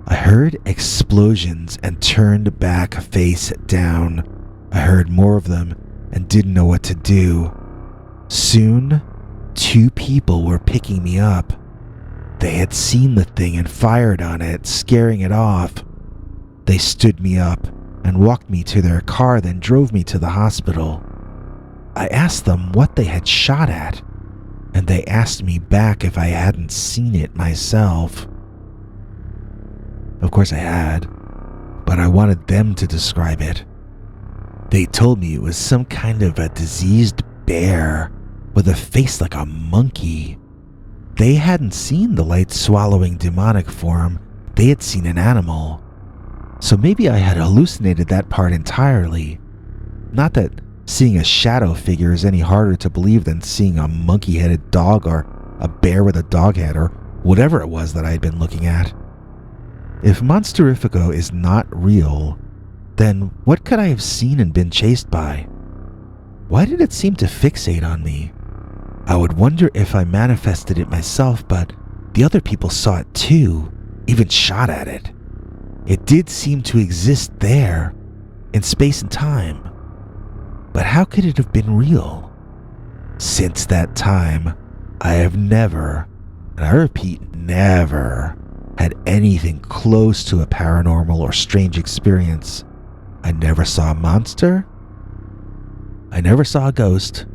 I heard explosions and turned back face down. I heard more of them and didn't know what to do. Soon, 2 people were picking me up. They had seen the thing and fired on it, scaring it off. They stood me up and walked me to their car, then drove me to the hospital. I asked them what they had shot at, and they asked me back if I hadn't seen it myself. Of course I had, but I wanted them to describe it. They told me it was some kind of a diseased bear with a face like a monkey. They hadn't seen the light-swallowing demonic form, they had seen an animal. So maybe I had hallucinated that part entirely. Not that seeing a shadow figure is any harder to believe than seeing a monkey-headed dog or a bear with a dog head or whatever it was that I had been looking at. If Monsteriffico is not real, then what could I have seen and been chased by? Why did it seem to fixate on me? I would wonder if I manifested it myself, but the other people saw it too, even shot at it. It did seem to exist there, in space and time. But how could it have been real? Since that time, I have never, and I repeat, never, had anything close to a paranormal or strange experience. I never saw a monster. I never saw a ghost.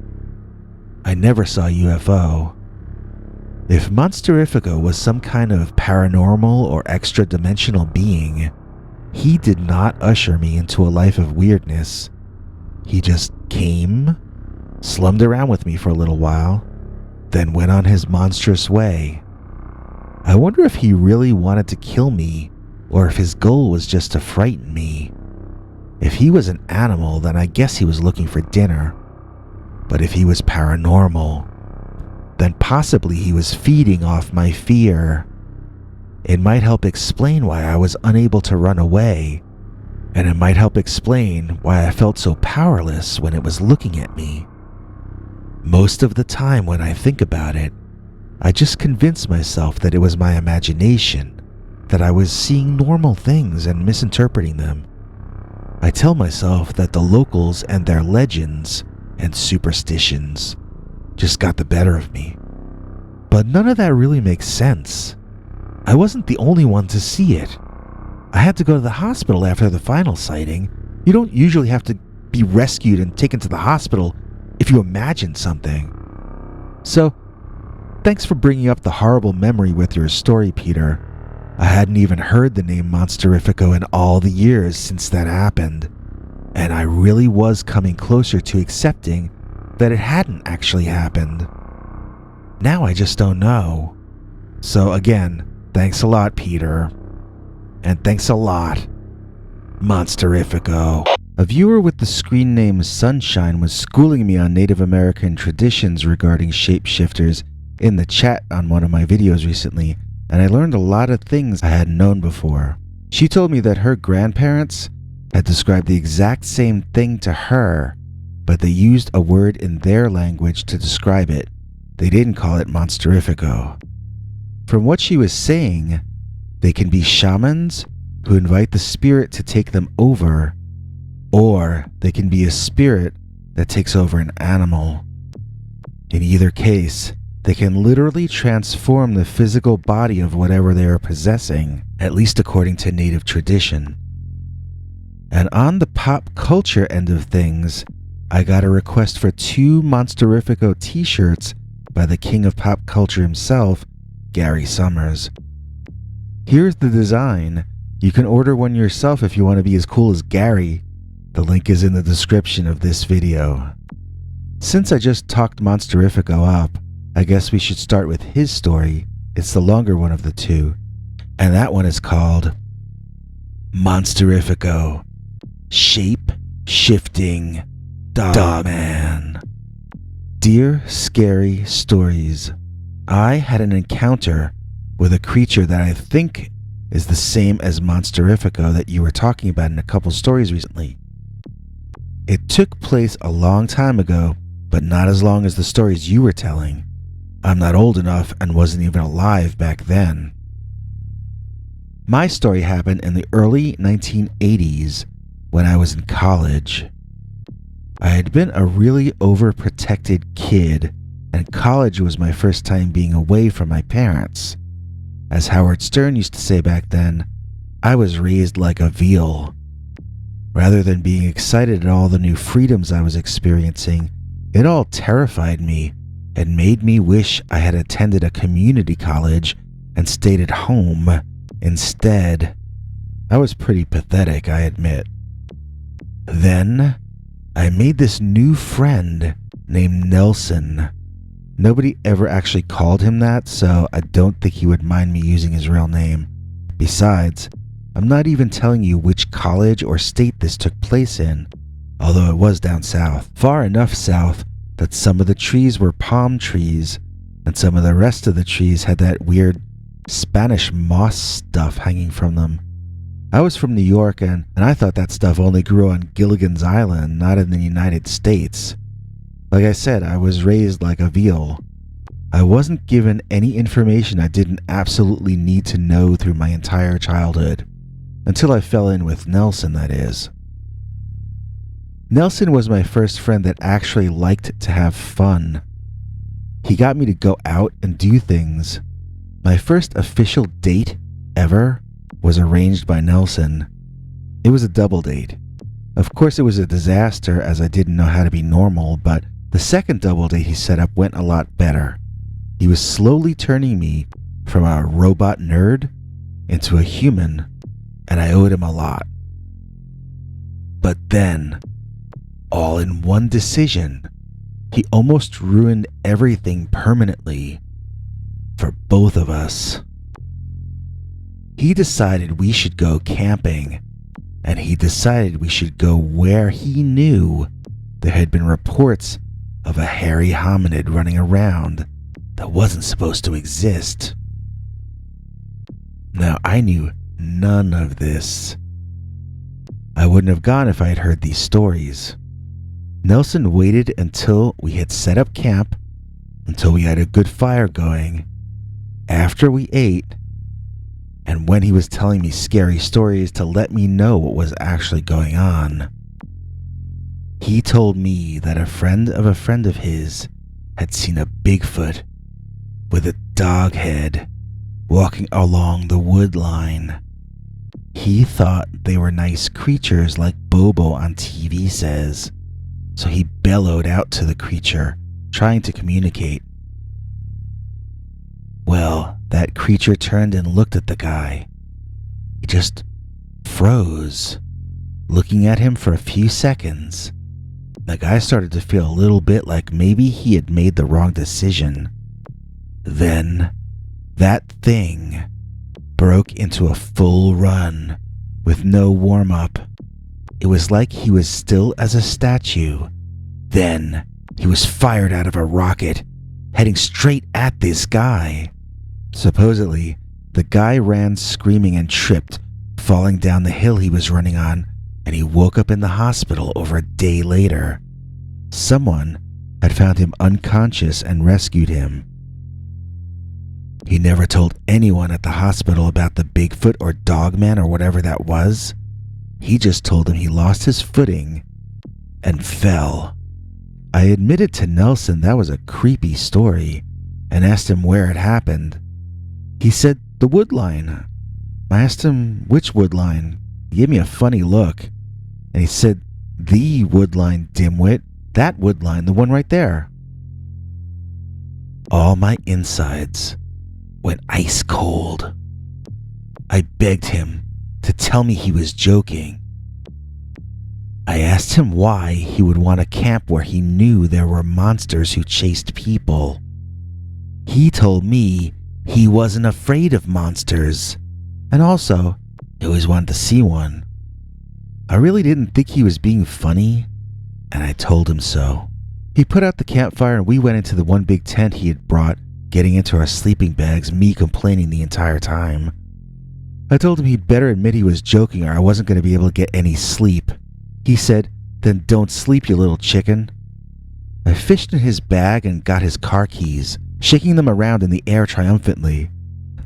I never saw a UFO. If Monsteriffico was some kind of paranormal or extra-dimensional being, he did not usher me into a life of weirdness. He just came, slummed around with me for a little while, then went on his monstrous way. I wonder if he really wanted to kill me, or if his goal was just to frighten me. If he was an animal, then I guess he was looking for dinner. But if he was paranormal, then possibly he was feeding off my fear. It might help explain why I was unable to run away, and it might help explain why I felt so powerless when it was looking at me. Most of the time when I think about it, I just convince myself that it was my imagination, that I was seeing normal things and misinterpreting them. I tell myself that the locals and their legends and superstitions just got the better of me. But none of that really makes sense. I wasn't the only one to see it. I had to go to the hospital after the final sighting. You don't usually have to be rescued and taken to the hospital if you imagine something. So, thanks for bringing up the horrible memory with your story, Peter. I hadn't even heard the name Monsteriffico in all the years since that happened, and I really was coming closer to accepting that it hadn't actually happened. Now I just don't know. So again, thanks a lot, Peter. And thanks a lot, Monsteriffico. A viewer with the screen name Sunshine was schooling me on Native American traditions regarding shapeshifters in the chat on one of my videos recently, and I learned a lot of things I hadn't known before. She told me that her grandparents had described the exact same thing to her, but they used a word in their language to describe it. They didn't call it Monsteriffico. From what she was saying, they can be shamans who invite the spirit to take them over, or they can be a spirit that takes over an animal. In either case, they can literally transform the physical body of whatever they are possessing, at least according to native tradition. And on the pop culture end of things, I got a request for 2 Monsteriffico t-shirts by the king of pop culture himself, Gary Summers. Here's the design. You can order one yourself if you want to be as cool as Gary. The link is in the description of this video. Since I just talked Monsteriffico up, I guess we should start with his story. It's the longer one of the two, and that one is called Monsteriffico, Shape-Shifting Dogman. Dear Scary Stories, I had an encounter with a creature that I think is the same as Monsteriffico that you were talking about in a couple stories recently. It took place a long time ago, but not as long as the stories you were telling. I'm not old enough and wasn't even alive back then. My story happened in the early 1980s when I was in college. I had been a really overprotected kid, and college was my first time being away from my parents. As Howard Stern used to say back then, I was raised like a veal. Rather than being excited at all the new freedoms I was experiencing, it all terrified me and made me wish I had attended a community college and stayed at home instead. I was pretty pathetic, I admit. Then, I made this new friend named Nelson. Nobody ever actually called him that, so I don't think he would mind me using his real name. Besides, I'm not even telling you which college or state this took place in, although it was down south. Far enough south that some of the trees were palm trees, and some of the rest of the trees had that weird Spanish moss stuff hanging from them. I was from New York, and I thought that stuff only grew on Gilligan's Island, not in the United States. Like I said, I was raised like a veal. I wasn't given any information I didn't absolutely need to know through my entire childhood. Until I fell in with Nelson, that is. Nelson was my first friend that actually liked to have fun. He got me to go out and do things. My first official date ever was arranged by Nelson. It was a double date. Of course, it was a disaster as I didn't know how to be normal, but the second double date he set up went a lot better. He was slowly turning me from a robot nerd into a human, and I owed him a lot. But then, all in one decision, he almost ruined everything permanently for both of us. He decided we should go camping, and he decided we should go where he knew there had been reports of a hairy hominid running around that wasn't supposed to exist. Now, I knew none of this. I wouldn't have gone if I had heard these stories. Nelson waited until we had set up camp, until we had a good fire going, after we ate, and when he was telling me scary stories to let me know what was actually going on. He told me that a friend of his had seen a Bigfoot with a dog head walking along the wood line. He thought they were nice creatures like Bobo on TV says, so he bellowed out to the creature, trying to communicate. Well, that creature turned and looked at the guy. He just froze, looking at him for a few seconds. The guy started to feel a little bit like maybe he had made the wrong decision. Then, that thing broke into a full run with no warm-up. It was like he was still as a statue. Then, he was fired out of a rocket, heading straight at this guy. Supposedly, the guy ran screaming and tripped, falling down the hill he was running on, and he woke up in the hospital over a day later. Someone had found him unconscious and rescued him. He never told anyone at the hospital about the Bigfoot or Dogman or whatever that was. He just told them he lost his footing and fell. I admitted to Nelson that was a creepy story and asked him where it happened. He said the wood line. I asked him which wood line. He gave me a funny look, and he said, "The wood line, dimwit. That wood line, the one right there." All my insides went ice cold. I begged him to tell me he was joking. I asked him why he would want to camp where he knew there were monsters who chased people. He told me he wasn't afraid of monsters, and also he always wanted to see one. I really didn't think he was being funny, and I told him so. He put out the campfire and we went into the one big tent he had brought, getting into our sleeping bags, me complaining the entire time. I told him he'd better admit he was joking or I wasn't going to be able to get any sleep. He said, "Then don't sleep, you little chicken." I fished in his bag and got his car keys, shaking them around in the air triumphantly.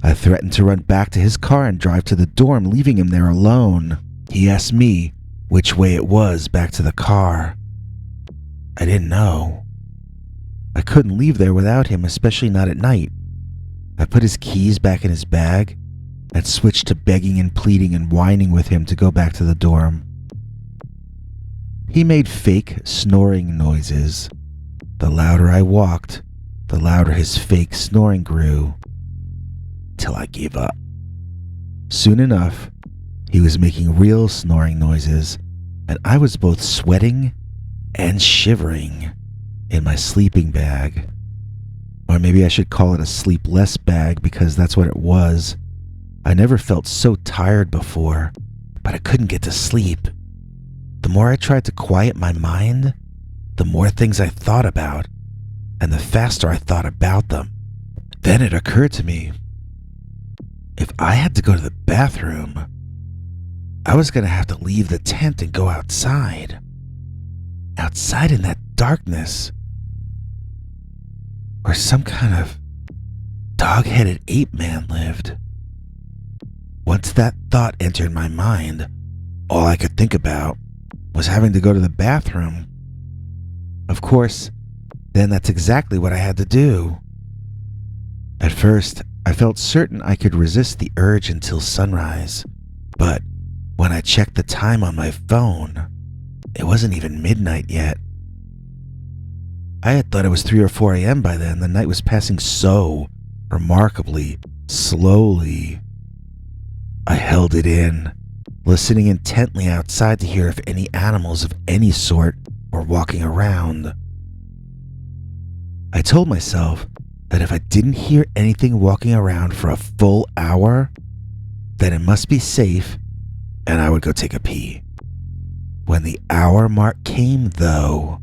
I threatened to run back to his car and drive to the dorm, leaving him there alone. He asked me which way it was back to the car. I didn't know. I couldn't leave there without him, especially not at night. I put his keys back in his bag and switched to begging and pleading and whining with him to go back to the dorm. He made fake snoring noises. The louder I walked, the louder his fake snoring grew, till I gave up. Soon enough, he was making real snoring noises, and I was both sweating and shivering in my sleeping bag. Or maybe I should call it a sleepless bag because that's what it was. I never felt so tired before, but I couldn't get to sleep. The more I tried to quiet my mind, the more things I thought about, and the faster I thought about them. Then it occurred to me, if I had to go to the bathroom, I was going to have to leave the tent and go outside. Outside in that darkness, where some kind of dog-headed ape man lived. Once that thought entered my mind, all I could think about was having to go to the bathroom. Of course, then that's exactly what I had to do. At first, I felt certain I could resist the urge until sunrise, but when I checked the time on my phone, it wasn't even midnight yet. I had thought it was 3 or 4 a.m. by then. The night was passing so remarkably slowly. I held it in, listening intently outside to hear if any animals of any sort were walking around. I told myself that if I didn't hear anything walking around for a full hour, then it must be safe and I would go take a pee. When the hour mark came, though,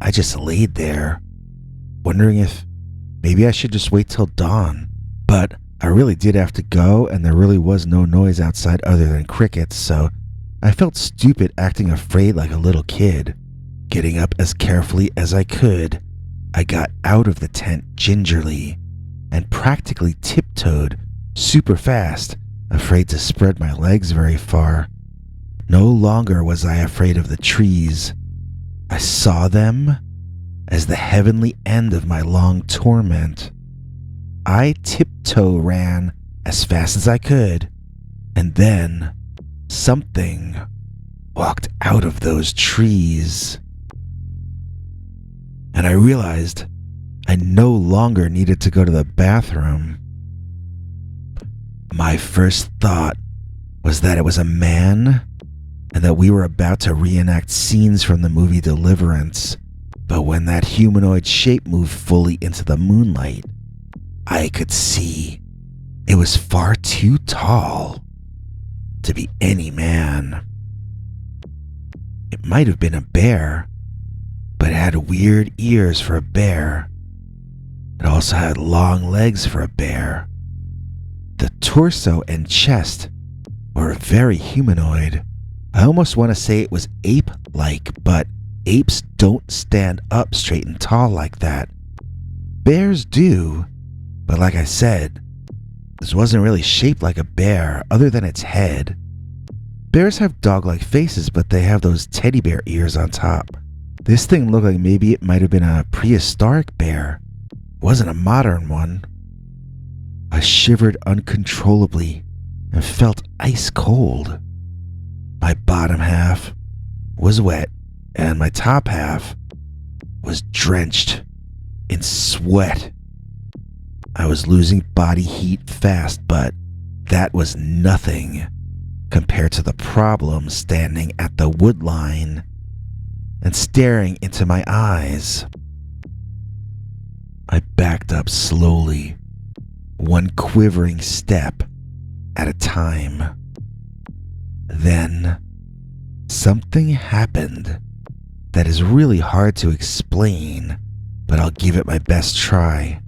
I just laid there, wondering if maybe I should just wait till dawn. But I really did have to go, and there really was no noise outside other than crickets, so I felt stupid acting afraid like a little kid. Getting up as carefully as I could, I got out of the tent gingerly and practically tiptoed super fast, afraid to spread my legs very far. No longer was I afraid of the trees. I saw them as the heavenly end of my long torment. I tiptoe ran as fast as I could, and then something walked out of those trees. And I realized I no longer needed to go to the bathroom. My first thought was that it was a man and that we were about to reenact scenes from the movie Deliverance. But when that humanoid shape moved fully into the moonlight, I could see it was far too tall to be any man. It might have been a bear, but it had weird ears for a bear. It also had long legs for a bear. The torso and chest were very humanoid. I almost want to say it was ape-like, but apes don't stand up straight and tall like that. Bears do, but like I said, this wasn't really shaped like a bear other than its head. Bears have dog-like faces, but they have those teddy bear ears on top. This thing looked like maybe it might have been a prehistoric bear. It wasn't a modern one. I shivered uncontrollably and felt ice cold. My bottom half was wet and my top half was drenched in sweat. I was losing body heat fast, but that was nothing compared to the problem standing at the wood line and staring into my eyes. I backed up slowly, one quivering step at a time. Then, something happened that is really hard to explain, but I'll give it my best try.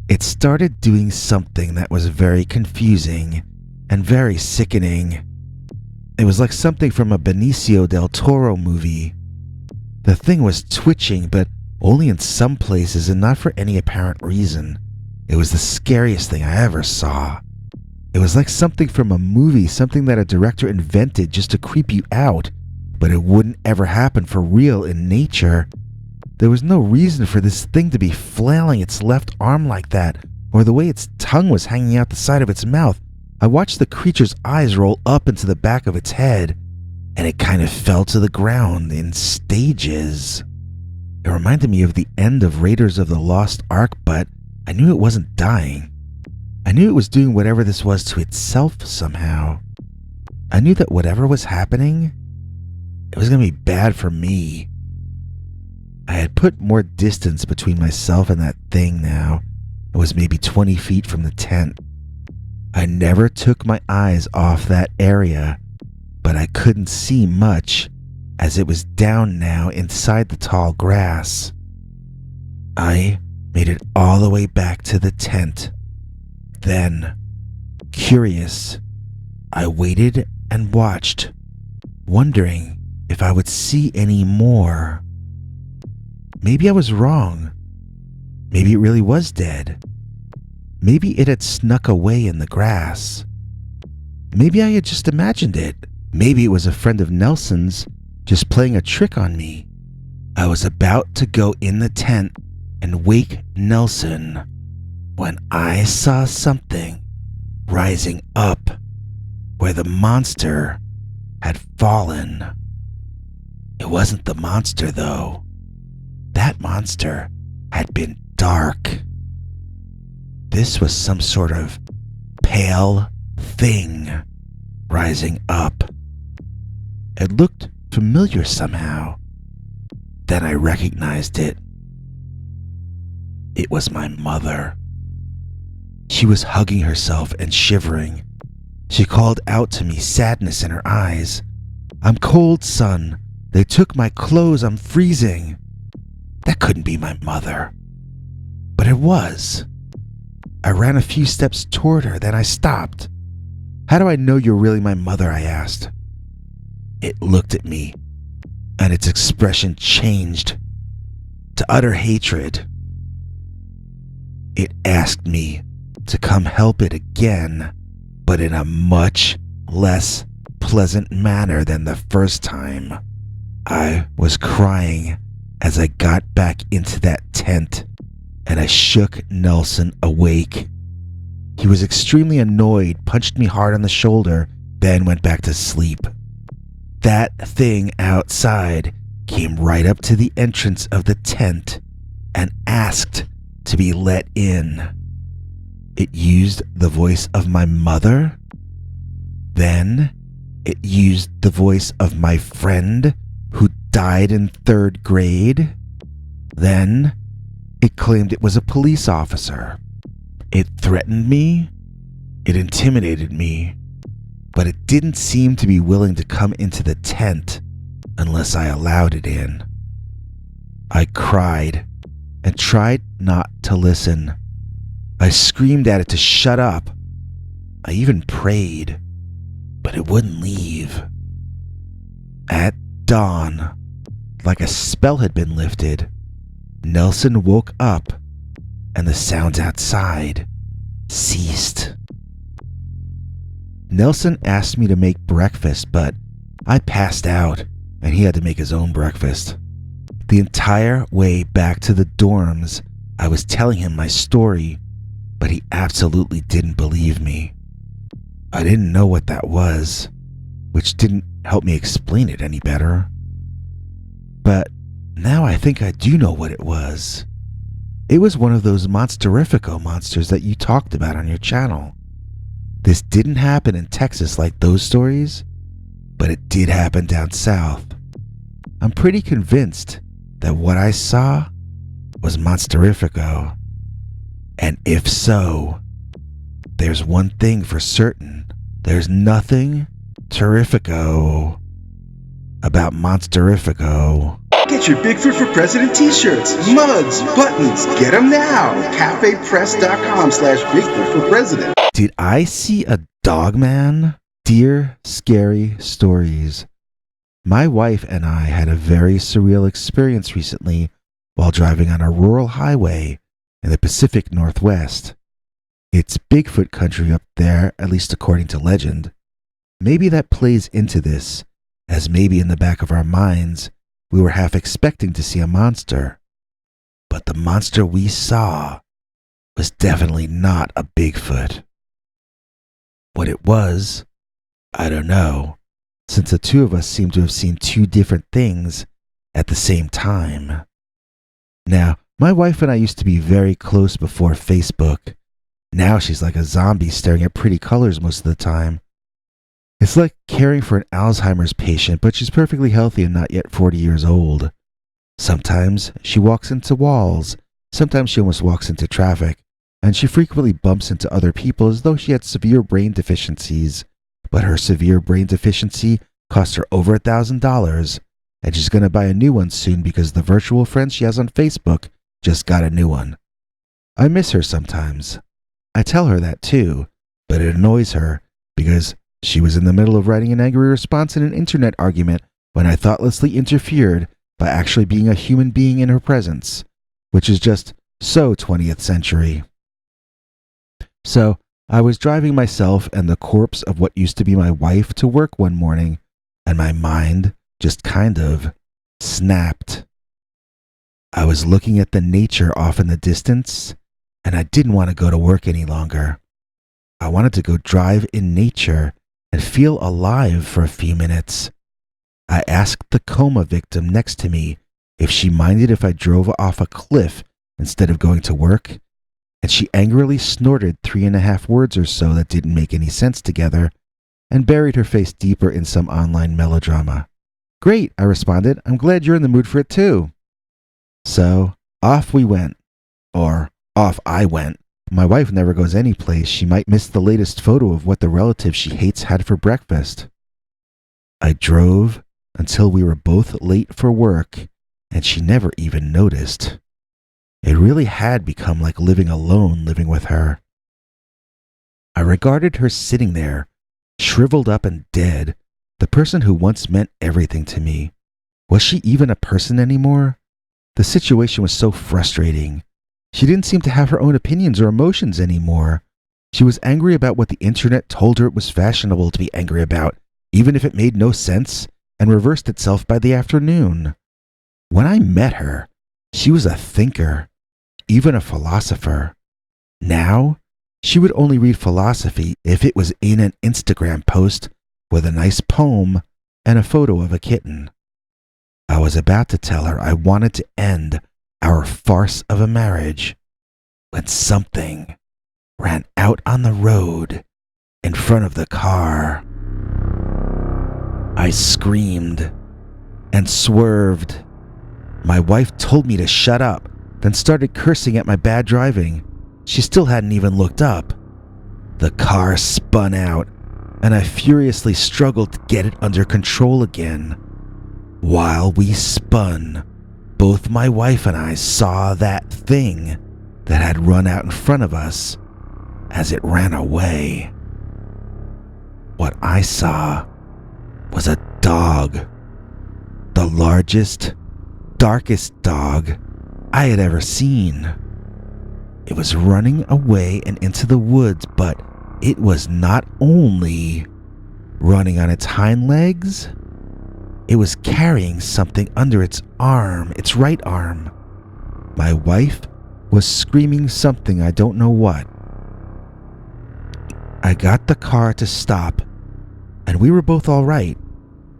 It started doing something that was very confusing and very sickening. It was like something from a Benicio del Toro movie. The thing was twitching, but only in some places and not for any apparent reason. It was the scariest thing I ever saw. It was like something from a movie, something that a director invented just to creep you out, but it wouldn't ever happen for real in nature. There was no reason for this thing to be flailing its left arm like that, or the way its tongue was hanging out the side of its mouth. I watched the creature's eyes roll up into the back of its head, and it kind of fell to the ground in stages. It reminded me of the end of Raiders of the Lost Ark, but I knew it wasn't dying. I knew it was doing whatever this was to itself somehow. I knew that whatever was happening, it was going to be bad for me. I had put more distance between myself and that thing now. It was maybe 20 feet from the tent. I never took my eyes off that area, but I couldn't see much as it was down now inside the tall grass. I made it all the way back to the tent. Then, curious, I waited and watched, wondering if I would see any more. Maybe I was wrong. Maybe it really was dead. Maybe it had snuck away in the grass. Maybe I had just imagined it. Maybe it was a friend of Nelson's just playing a trick on me. I was about to go in the tent and wake Nelson when I saw something rising up where the monster had fallen. It wasn't the monster, though. That monster had been dark. This was some sort of pale thing rising up. It looked familiar somehow. Then I recognized it. It was my mother. She was hugging herself and shivering. She called out to me, sadness in her eyes. "I'm cold, son. They took my clothes. I'm freezing." That couldn't be my mother. But it was. I ran a few steps toward her, then I stopped. "How do I know you're really my mother?" I asked. It looked at me, and its expression changed to utter hatred. It asked me to come help it again, but in a much less pleasant manner than the first time. I was crying as I got back into that tent, and I shook Nelson awake. He was extremely annoyed, punched me hard on the shoulder, then went back to sleep. That thing outside came right up to the entrance of the tent and asked to be let in. It used the voice of my mother. Then it used the voice of my friend who died in 3rd grade. Then it claimed it was a police officer. It threatened me. It intimidated me. But it didn't seem to be willing to come into the tent unless I allowed it in. I cried and tried not to listen. I screamed at it to shut up. I even prayed, but it wouldn't leave. At dawn, like a spell had been lifted, Nelson woke up and the sounds outside ceased. Nelson asked me to make breakfast, but I passed out and he had to make his own breakfast. The entire way back to the dorms, I was telling him my story, but he absolutely didn't believe me. I didn't know what that was, which didn't help me explain it any better. But now I think I do know what it was. It was one of those Monsteriffico monsters that you talked about on your channel. This didn't happen in Texas like those stories, but it did happen down south. I'm pretty convinced that what I saw was Monsteriffico. And if so, there's one thing for certain. There's nothing terrifico about Monsteriffico. Get your Bigfoot for President t-shirts, mugs, buttons. Get them now. cafepress.com/Bigfoot for President. Did I see a dogman? Dear Scary Stories. My wife and I had a very surreal experience recently while driving on a rural highway in the Pacific Northwest. It's Bigfoot country up there, at least according to legend. Maybe that plays into this, as maybe in the back of our minds, we were half expecting to see a monster. But the monster we saw was definitely not a Bigfoot. What it was, I don't know, since the two of us seem to have seen two different things at the same time. Now, my wife and I used to be very close before Facebook. Now she's like a zombie staring at pretty colors most of the time. It's like caring for an Alzheimer's patient, but she's perfectly healthy and not yet 40 years old. Sometimes she walks into walls, sometimes she almost walks into traffic, and she frequently bumps into other people as though she had severe brain deficiencies. But her severe brain deficiency cost her over $1,000, and she's going to buy a new one soon because the virtual friends she has on Facebook just got a new one. I miss her sometimes. I tell her that too, but it annoys her because she was in the middle of writing an angry response in an internet argument when I thoughtlessly interfered by actually being a human being in her presence, which is just so 20th century. So, I was driving myself and the corpse of what used to be my wife to work one morning, and my mind just kind of snapped. I was looking at the nature off in the distance, and I didn't want to go to work any longer. I wanted to go drive in nature and feel alive for a few minutes. I asked the coma victim next to me if she minded if I drove off a cliff instead of going to work, and she angrily snorted 3.5 words or so that didn't make any sense together and buried her face deeper in some online melodrama. Great, I responded. I'm glad you're in the mood for it too. So off we went. Or off I went. My wife never goes anyplace. She might miss the latest photo of what the relative she hates had for breakfast. I drove until we were both late for work, and she never even noticed. It really had become like living alone, living with her. I regarded her sitting there, shriveled up and dead, the person who once meant everything to me. Was she even a person anymore? The situation was so frustrating. She didn't seem to have her own opinions or emotions anymore. She was angry about what the internet told her it was fashionable to be angry about, even if it made no sense, and reversed itself by the afternoon. When I met her, she was a thinker, even a philosopher. Now, she would only read philosophy if it was in an Instagram post with a nice poem and a photo of a kitten. I was about to tell her I wanted to end our farce of a marriage when something ran out on the road in front of the car. I screamed and swerved. My wife told me to shut up, then started cursing at my bad driving. She still hadn't even looked up. The car spun out, and I furiously struggled to get it under control again. While we spun, both my wife and I saw that thing that had run out in front of us as it ran away. What I saw was a dog. The largest, darkest dog I had ever seen. It was running away and into the woods, but it was not only running on its hind legs, it was carrying something under its arm, its right arm. My wife was screaming something, I don't know what. I got the car to stop, and we were both all right,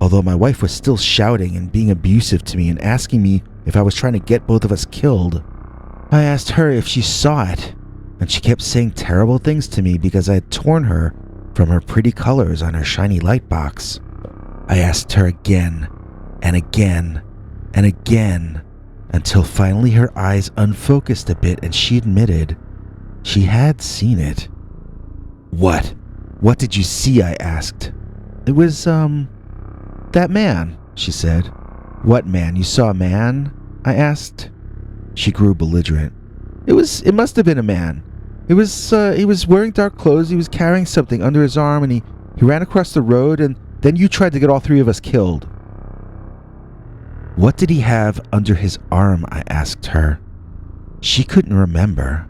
although my wife was still shouting and being abusive to me and asking me if I was trying to get both of us killed. I asked her if she saw it, and she kept saying terrible things to me because I had torn her from her pretty colors on her shiny light box. I asked her again, and again, and again, until finally her eyes unfocused a bit and she admitted she had seen it. What? What did you see? I asked. It was, that man, she said. What man? You saw a man? I asked. She grew belligerent. It must have been a man. He was wearing dark clothes, he was carrying something under his arm, and he ran across the road, and then you tried to get all three of us killed. What did he have under his arm? I asked her. She couldn't remember.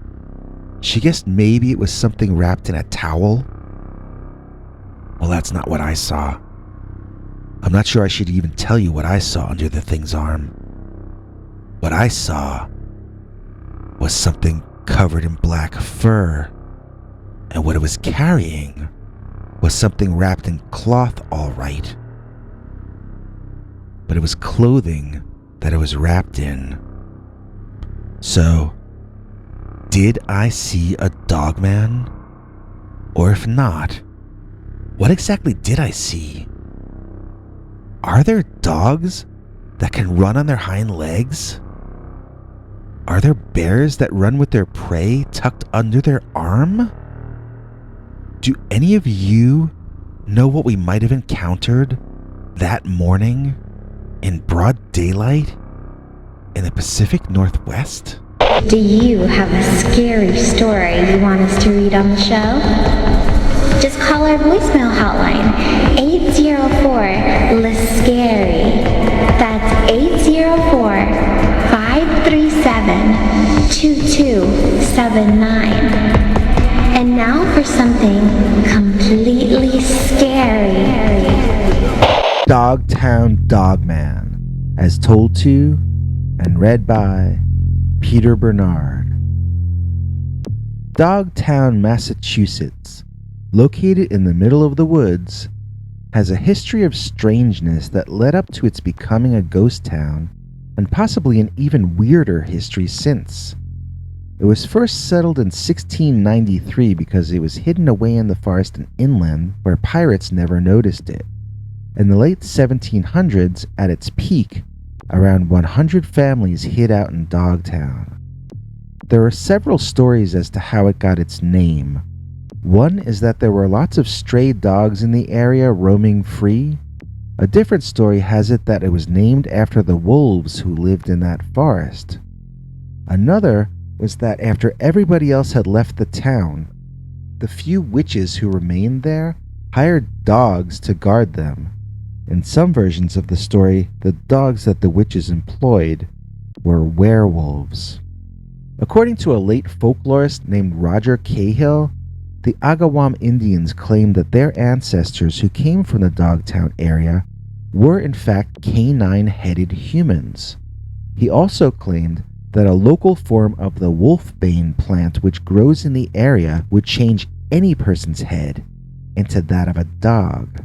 She guessed maybe it was something wrapped in a towel. Well, that's not what I saw. I'm not sure I should even tell you what I saw under the thing's arm. What I saw was something covered in black fur, and what it was carrying was something wrapped in cloth, all right. But it was clothing that it was wrapped in. So, did I see a dogman? Or if not, what exactly did I see? Are there dogs that can run on their hind legs? Are there bears that run with their prey tucked under their arm? Do any of you know what we might have encountered that morning in broad daylight in the Pacific Northwest? Do you have a scary story you want us to read on the show? Just call our voicemail hotline, 804-LIST-SCARY. That's 804-537-2279. And now for something completely scary. Dogtown Dogman, as told to and read by Peter Bernard. Dogtown, Massachusetts, located in the middle of the woods, has a history of strangeness that led up to its becoming a ghost town, and possibly an even weirder history since. It was first settled in 1693 because it was hidden away in the forest and inland where pirates never noticed it. In the late 1700s, at its peak, around 100 families hid out in Dogtown. There are several stories as to how it got its name. One is that there were lots of stray dogs in the area roaming free. A different story has it that it was named after the wolves who lived in that forest. Another was that after everybody else had left the town, the few witches who remained there hired dogs to guard them. In some versions of the story, the dogs that the witches employed were werewolves. According to a late folklorist named Roger Cahill, the Agawam Indians claimed that their ancestors who came from the Dogtown area were in fact canine-headed humans. He also claimed that a local form of the wolfbane plant which grows in the area would change any person's head into that of a dog.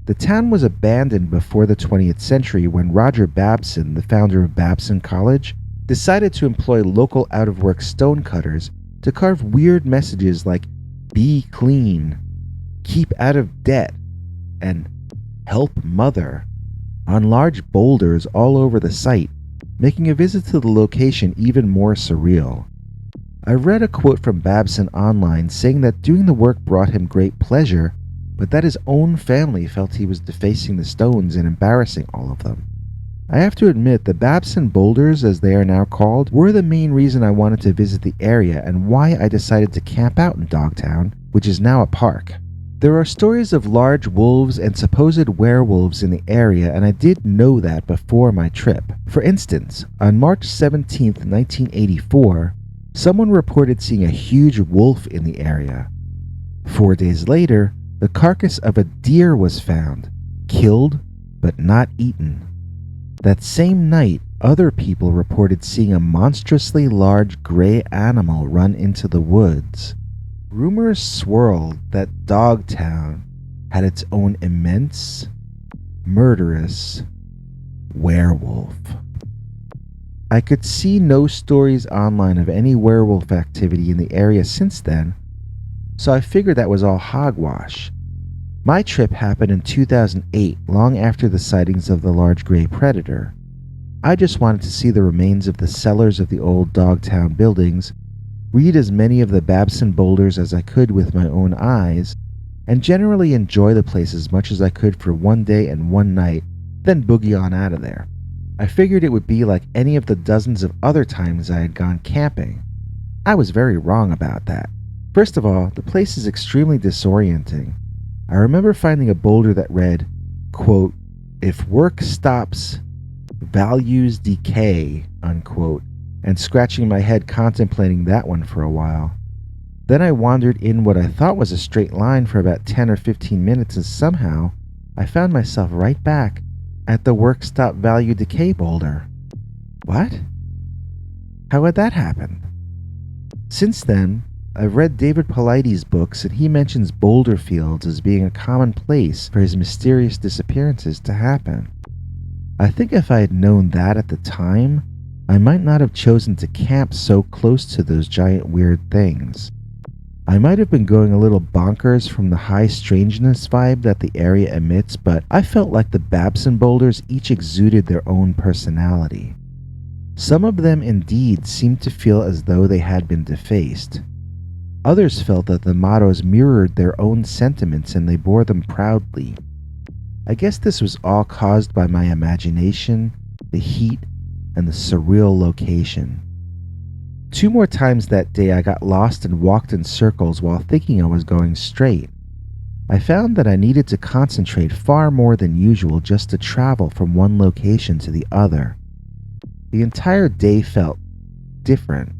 The town was abandoned before the 20th century when Roger Babson, the founder of Babson College, decided to employ local out-of-work stonecutters to carve weird messages like "Be clean," "Keep out of debt," and "Help Mother" on large boulders all over the site, making a visit to the location even more surreal. I read a quote from Babson online saying that doing the work brought him great pleasure, but that his own family felt he was defacing the stones and embarrassing all of them. I have to admit, the Babson boulders, as they are now called, were the main reason I wanted to visit the area and why I decided to camp out in Dogtown, which is now a park. There are stories of large wolves and supposed werewolves in the area, and I did know that before my trip. For instance, on March 17, 1984, someone reported seeing a huge wolf in the area. 4 days later, the carcass of a deer was found, killed but not eaten. That same night, other people reported seeing a monstrously large gray animal run into the woods. Rumors swirled that Dogtown had its own immense, murderous werewolf. I could see no stories online of any werewolf activity in the area since then, so I figured that was all hogwash. My trip happened in 2008, long after the sightings of the large gray predator. I just wanted to see the remains of the cellars of the old Dogtown buildings, read as many of the Babson boulders as I could with my own eyes, and generally enjoy the place as much as I could for one day and one night, then boogie on out of there. I figured it would be like any of the dozens of other times I had gone camping. I was very wrong about that. First of all, the place is extremely disorienting. I remember finding a boulder that read, quote, "If work stops, values decay," unquote, and scratching my head contemplating that one for a while. Then I wandered in what I thought was a straight line for about 10 or 15 minutes, and somehow I found myself right back at the work stop value decay boulder. What? How had that happened? Since then, I've read David Paulides' books, and he mentions boulder fields as being a common place for his mysterious disappearances to happen. I think if I had known that at the time, I might not have chosen to camp so close to those giant weird things. I might have been going a little bonkers from the high strangeness vibe that the area emits, but I felt like the Babson boulders each exuded their own personality. Some of them indeed seemed to feel as though they had been defaced. Others felt that the mottos mirrored their own sentiments and they bore them proudly. I guess this was all caused by my imagination, the heat, and the surreal location. 2 more times that day I got lost and walked in circles while thinking I was going straight. I found that I needed to concentrate far more than usual just to travel from one location to the other. The entire day felt different.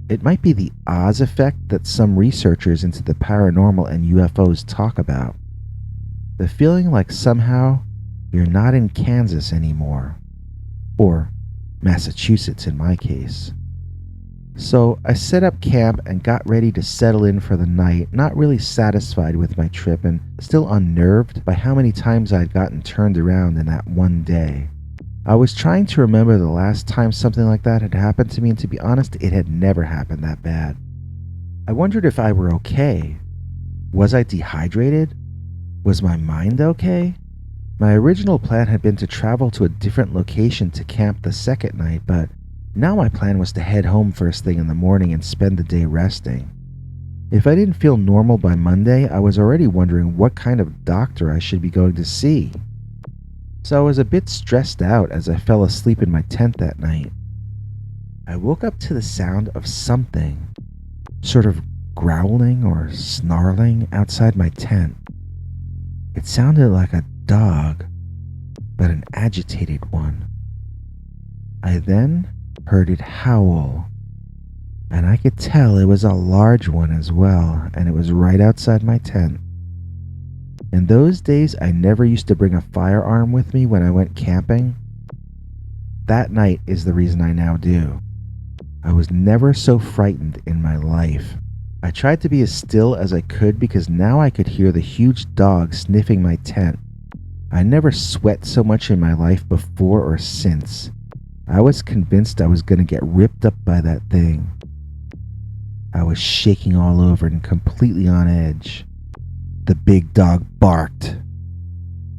It might be the Oz effect that some researchers into the paranormal and UFOs talk about. The feeling like somehow you're not in Kansas anymore. Or Massachusetts in my case. So I set up camp and got ready to settle in for the night, not really satisfied with my trip and still unnerved by how many times I'd gotten turned around in that one day. I was trying to remember the last time something like that had happened to me, and to be honest, it had never happened that bad. I wondered if I were okay. Was I dehydrated? Was my mind okay? My original plan had been to travel to a different location to camp the second night, but now my plan was to head home first thing in the morning and spend the day resting. If I didn't feel normal by Monday, I was already wondering what kind of doctor I should be going to see. So I was a bit stressed out as I fell asleep in my tent that night. I woke up to the sound of something, sort of growling or snarling outside my tent. It sounded like a dog, but an agitated one. I then heard it howl, and I could tell it was a large one as well, and it was right outside my tent. In those days, I never used to bring a firearm with me when I went camping. That night is the reason I now do. I was never so frightened in my life. I tried to be as still as I could because now I could hear the huge dog sniffing my tent. I never sweat so much in my life before or since. I was convinced I was going to get ripped up by that thing. I was shaking all over and completely on edge. The big dog barked.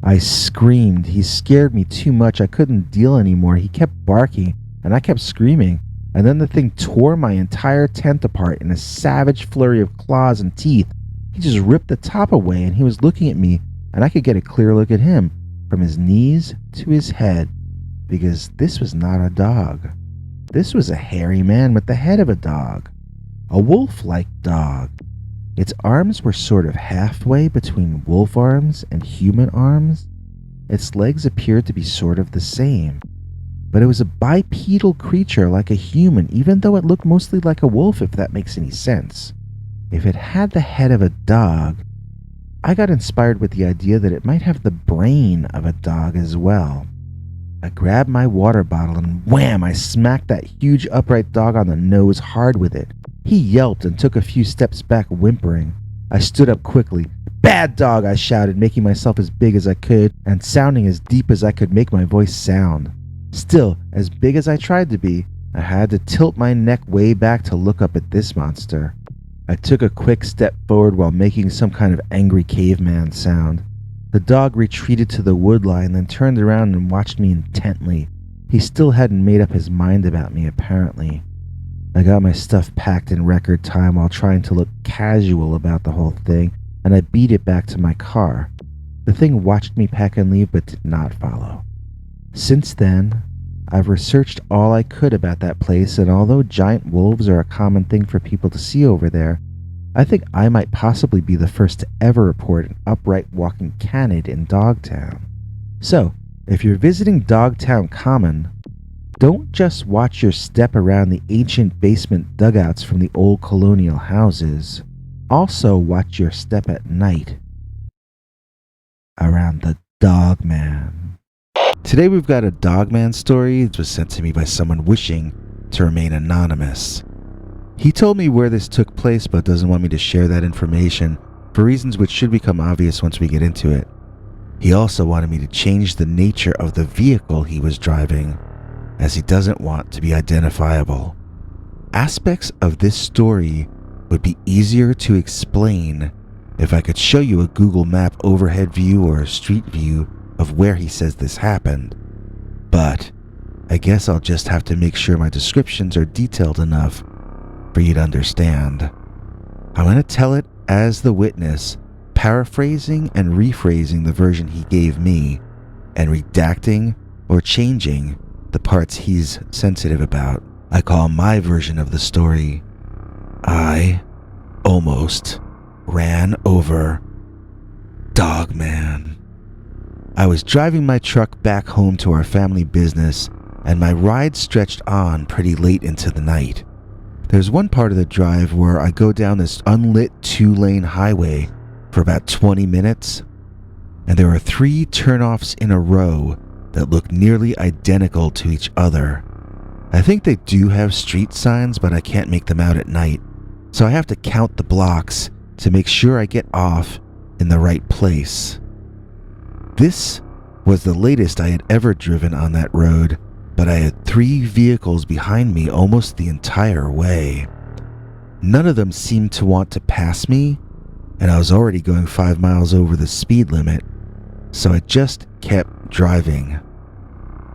I screamed. He scared me too much. I couldn't deal anymore. He kept barking, and I kept screaming. And then the thing tore my entire tent apart in a savage flurry of claws and teeth. He just ripped the top away, and he was looking at me, and I could get a clear look at him, from his knees to his head, because this was not a dog. This was a hairy man with the head of a dog. A wolf-like dog. Its arms were sort of halfway between wolf arms and human arms. Its legs appeared to be sort of the same. But it was a bipedal creature like a human, even though it looked mostly like a wolf, if that makes any sense. If it had the head of a dog, I got inspired with the idea that it might have the brain of a dog as well. I grabbed my water bottle and wham, I smacked that huge upright dog on the nose hard with it. He yelped and took a few steps back, whimpering. I stood up quickly. "Bad dog!" I shouted, making myself as big as I could and sounding as deep as I could make my voice sound. Still, as big as I tried to be, I had to tilt my neck way back to look up at this monster. I took a quick step forward while making some kind of angry caveman sound. The dog retreated to the wood line, then turned around and watched me intently. He still hadn't made up his mind about me, apparently. I got my stuff packed in record time while trying to look casual about the whole thing, and I beat it back to my car. The thing watched me pack and leave but did not follow. Since then, I've researched all I could about that place, and although giant wolves are a common thing for people to see over there, I think I might possibly be the first to ever report an upright walking canid in Dogtown. So, if you're visiting Dogtown Common, don't just watch your step around the ancient basement dugouts from the old colonial houses. Also watch your step at night around the Dogman. Today we've got a Dogman story that was sent to me by someone wishing to remain anonymous. He told me where this took place but doesn't want me to share that information for reasons which should become obvious once we get into it. He also wanted me to change the nature of the vehicle he was driving, as he doesn't want to be identifiable. Aspects of this story would be easier to explain if I could show you a Google Map overhead view or a street view of where he says this happened. But I guess I'll just have to make sure my descriptions are detailed enough for you to understand. I'm going to tell it as the witness, paraphrasing and rephrasing the version he gave me, and redacting or changing the parts he's sensitive about. I call my version of the story, I almost ran over Dogman. I was driving my truck back home to our family business, and my ride stretched on pretty late into the night. There's one part of the drive where I go down this unlit 2-lane highway for about 20 minutes, and there are 3 turnoffs in a row that look nearly identical to each other. I think they do have street signs, but I can't make them out at night, so I have to count the blocks to make sure I get off in the right place. This was the latest I had ever driven on that road, but I had 3 vehicles behind me almost the entire way. None of them seemed to want to pass me, and I was already going 5 miles over the speed limit, so I just kept driving.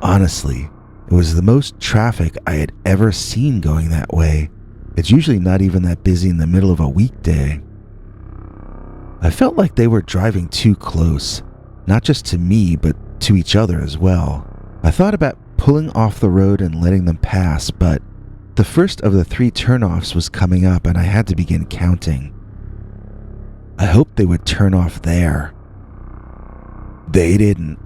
Honestly, it was the most traffic I had ever seen going that way. It's usually not even that busy in the middle of a weekday. I felt like they were driving too close, not just to me, but to each other as well. I thought about pulling off the road and letting them pass, but the first of the 3 turnoffs was coming up and I had to begin counting. I hoped they would turn off there. They didn't,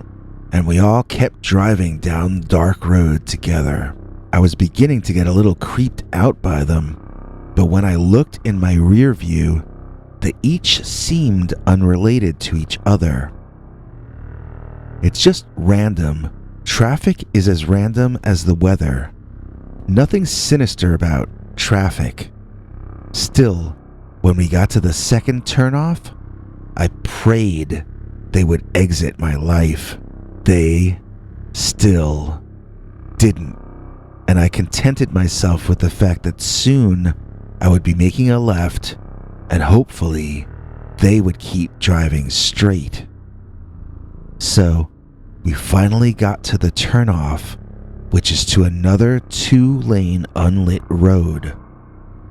and we all kept driving down the dark road together. I was beginning to get a little creeped out by them, but when I looked in my rear view, they each seemed unrelated to each other. It's just random. Traffic is as random as the weather. Nothing sinister about traffic. Still, when we got to the second turnoff, I prayed they would exit my life. They still didn't, and I contented myself with the fact that soon I would be making a left, and hopefully they would keep driving straight. So, we finally got to the turnoff, which is to another 2-lane unlit road.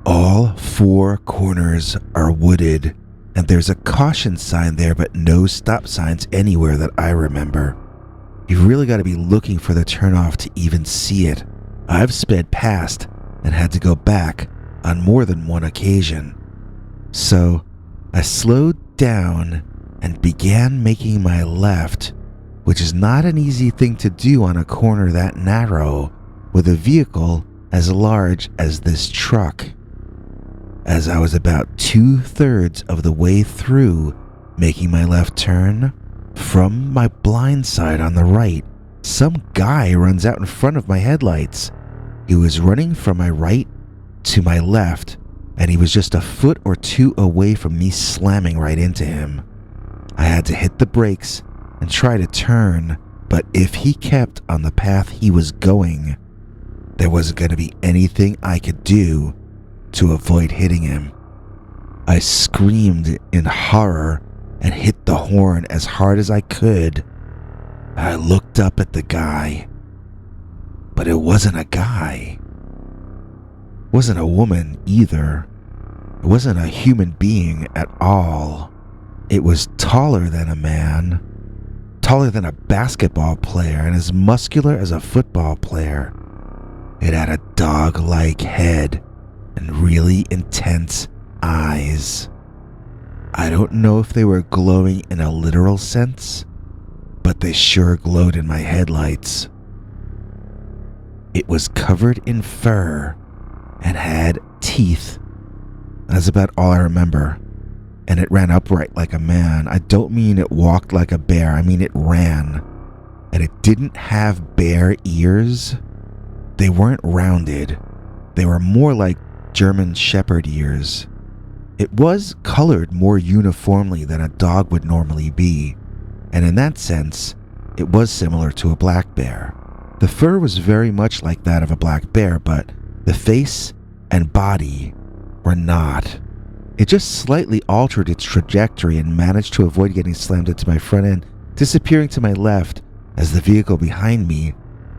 All 4 corners are wooded, and there's a caution sign there, but no stop signs anywhere that I remember. You've really got to be looking for the turnoff to even see it. I've sped past and had to go back on more than one occasion. So, I slowed down and began making my left, which is not an easy thing to do on a corner that narrow with a vehicle as large as this truck. As I was about 2/3 of the way through making my left turn, from my blind side on the right, some guy runs out in front of my headlights. He was running from my right to my left, and he was just a foot or 2 away from me slamming right into him. I had to hit the brakes and try to turn, but if he kept on the path he was going, there wasn't going to be anything I could do to avoid hitting him. I screamed in horror and hit the horn as hard as I could. I looked up at the guy, but it wasn't a guy. It wasn't a woman either. It wasn't a human being at all. It was taller than a man, taller than a basketball player, and as muscular as a football player. It had a dog-like head and really intense eyes. I don't know if they were glowing in a literal sense, but they sure glowed in my headlights. It was covered in fur and had teeth. That's about all I remember. And it ran upright like a man. I don't mean it walked like a bear, I mean it ran. And it didn't have bear ears. They weren't rounded. They were more like German Shepherd ears. It was colored more uniformly than a dog would normally be, and in that sense, it was similar to a black bear. The fur was very much like that of a black bear, but the face and body were not. It just slightly altered its trajectory and managed to avoid getting slammed into my front end, disappearing to my left as the vehicle behind me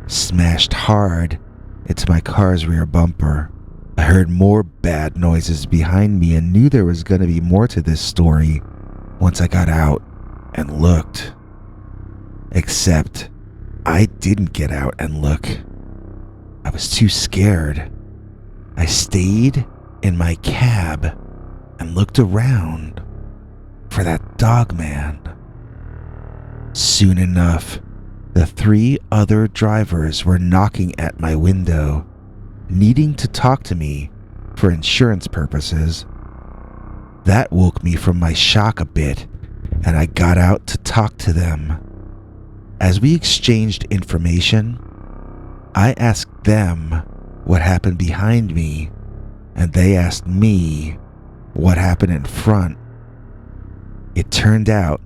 smashed hard into my car's rear bumper. I heard more bad noises behind me and knew there was going to be more to this story once I got out and looked. Except, I didn't get out and look. I was too scared. I stayed in my cab and looked around for that dogman. Soon enough, the 3 other drivers were knocking at my window, needing to talk to me for insurance purposes. That woke me from my shock a bit, and I got out to talk to them. As we exchanged information, I asked them what happened behind me, and they asked me what happened in front. It turned out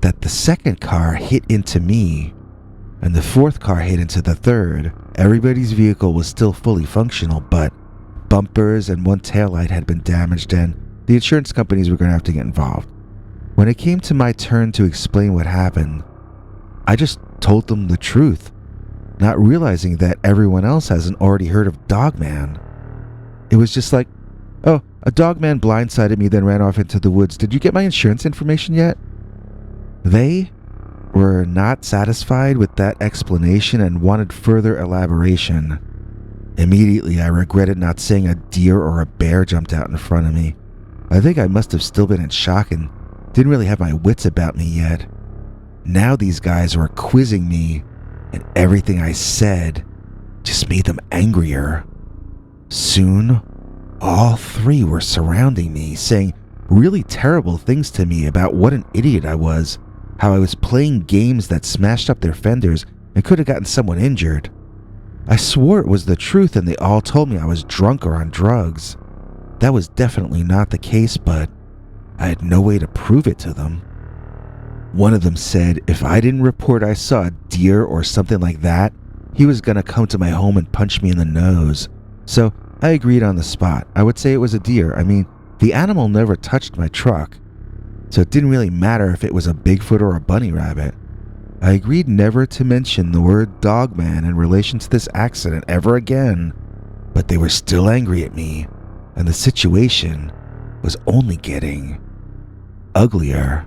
that the second car hit into me, and the fourth car hit into the third. Everybody's vehicle was still fully functional, but bumpers and one taillight had been damaged, and the insurance companies were going to have to get involved. When it came to my turn to explain what happened, I just told them the truth, not realizing that everyone else hasn't already heard of Dogman. It was just like, oh, a dogman blindsided me, then ran off into the woods. Did you get my insurance information yet? They were not satisfied with that explanation and wanted further elaboration. Immediately, I regretted not saying a deer or a bear jumped out in front of me. I think I must have still been in shock and didn't really have my wits about me yet. Now these guys were quizzing me, and everything I said just made them angrier. Soon, all three were surrounding me, saying really terrible things to me about what an idiot I was, how I was playing games that smashed up their fenders and could have gotten someone injured. I swore it was the truth, and they all told me I was drunk or on drugs. That was definitely not the case, but I had no way to prove it to them. One of them said if I didn't report I saw a deer or something like that, he was going to come to my home and punch me in the nose. So I agreed on the spot. I would say it was a deer. I mean, the animal never touched my truck, so it didn't really matter if it was a Bigfoot or a bunny rabbit. I agreed never to mention the word Dogman in relation to this accident ever again, but they were still angry at me, and the situation was only getting uglier.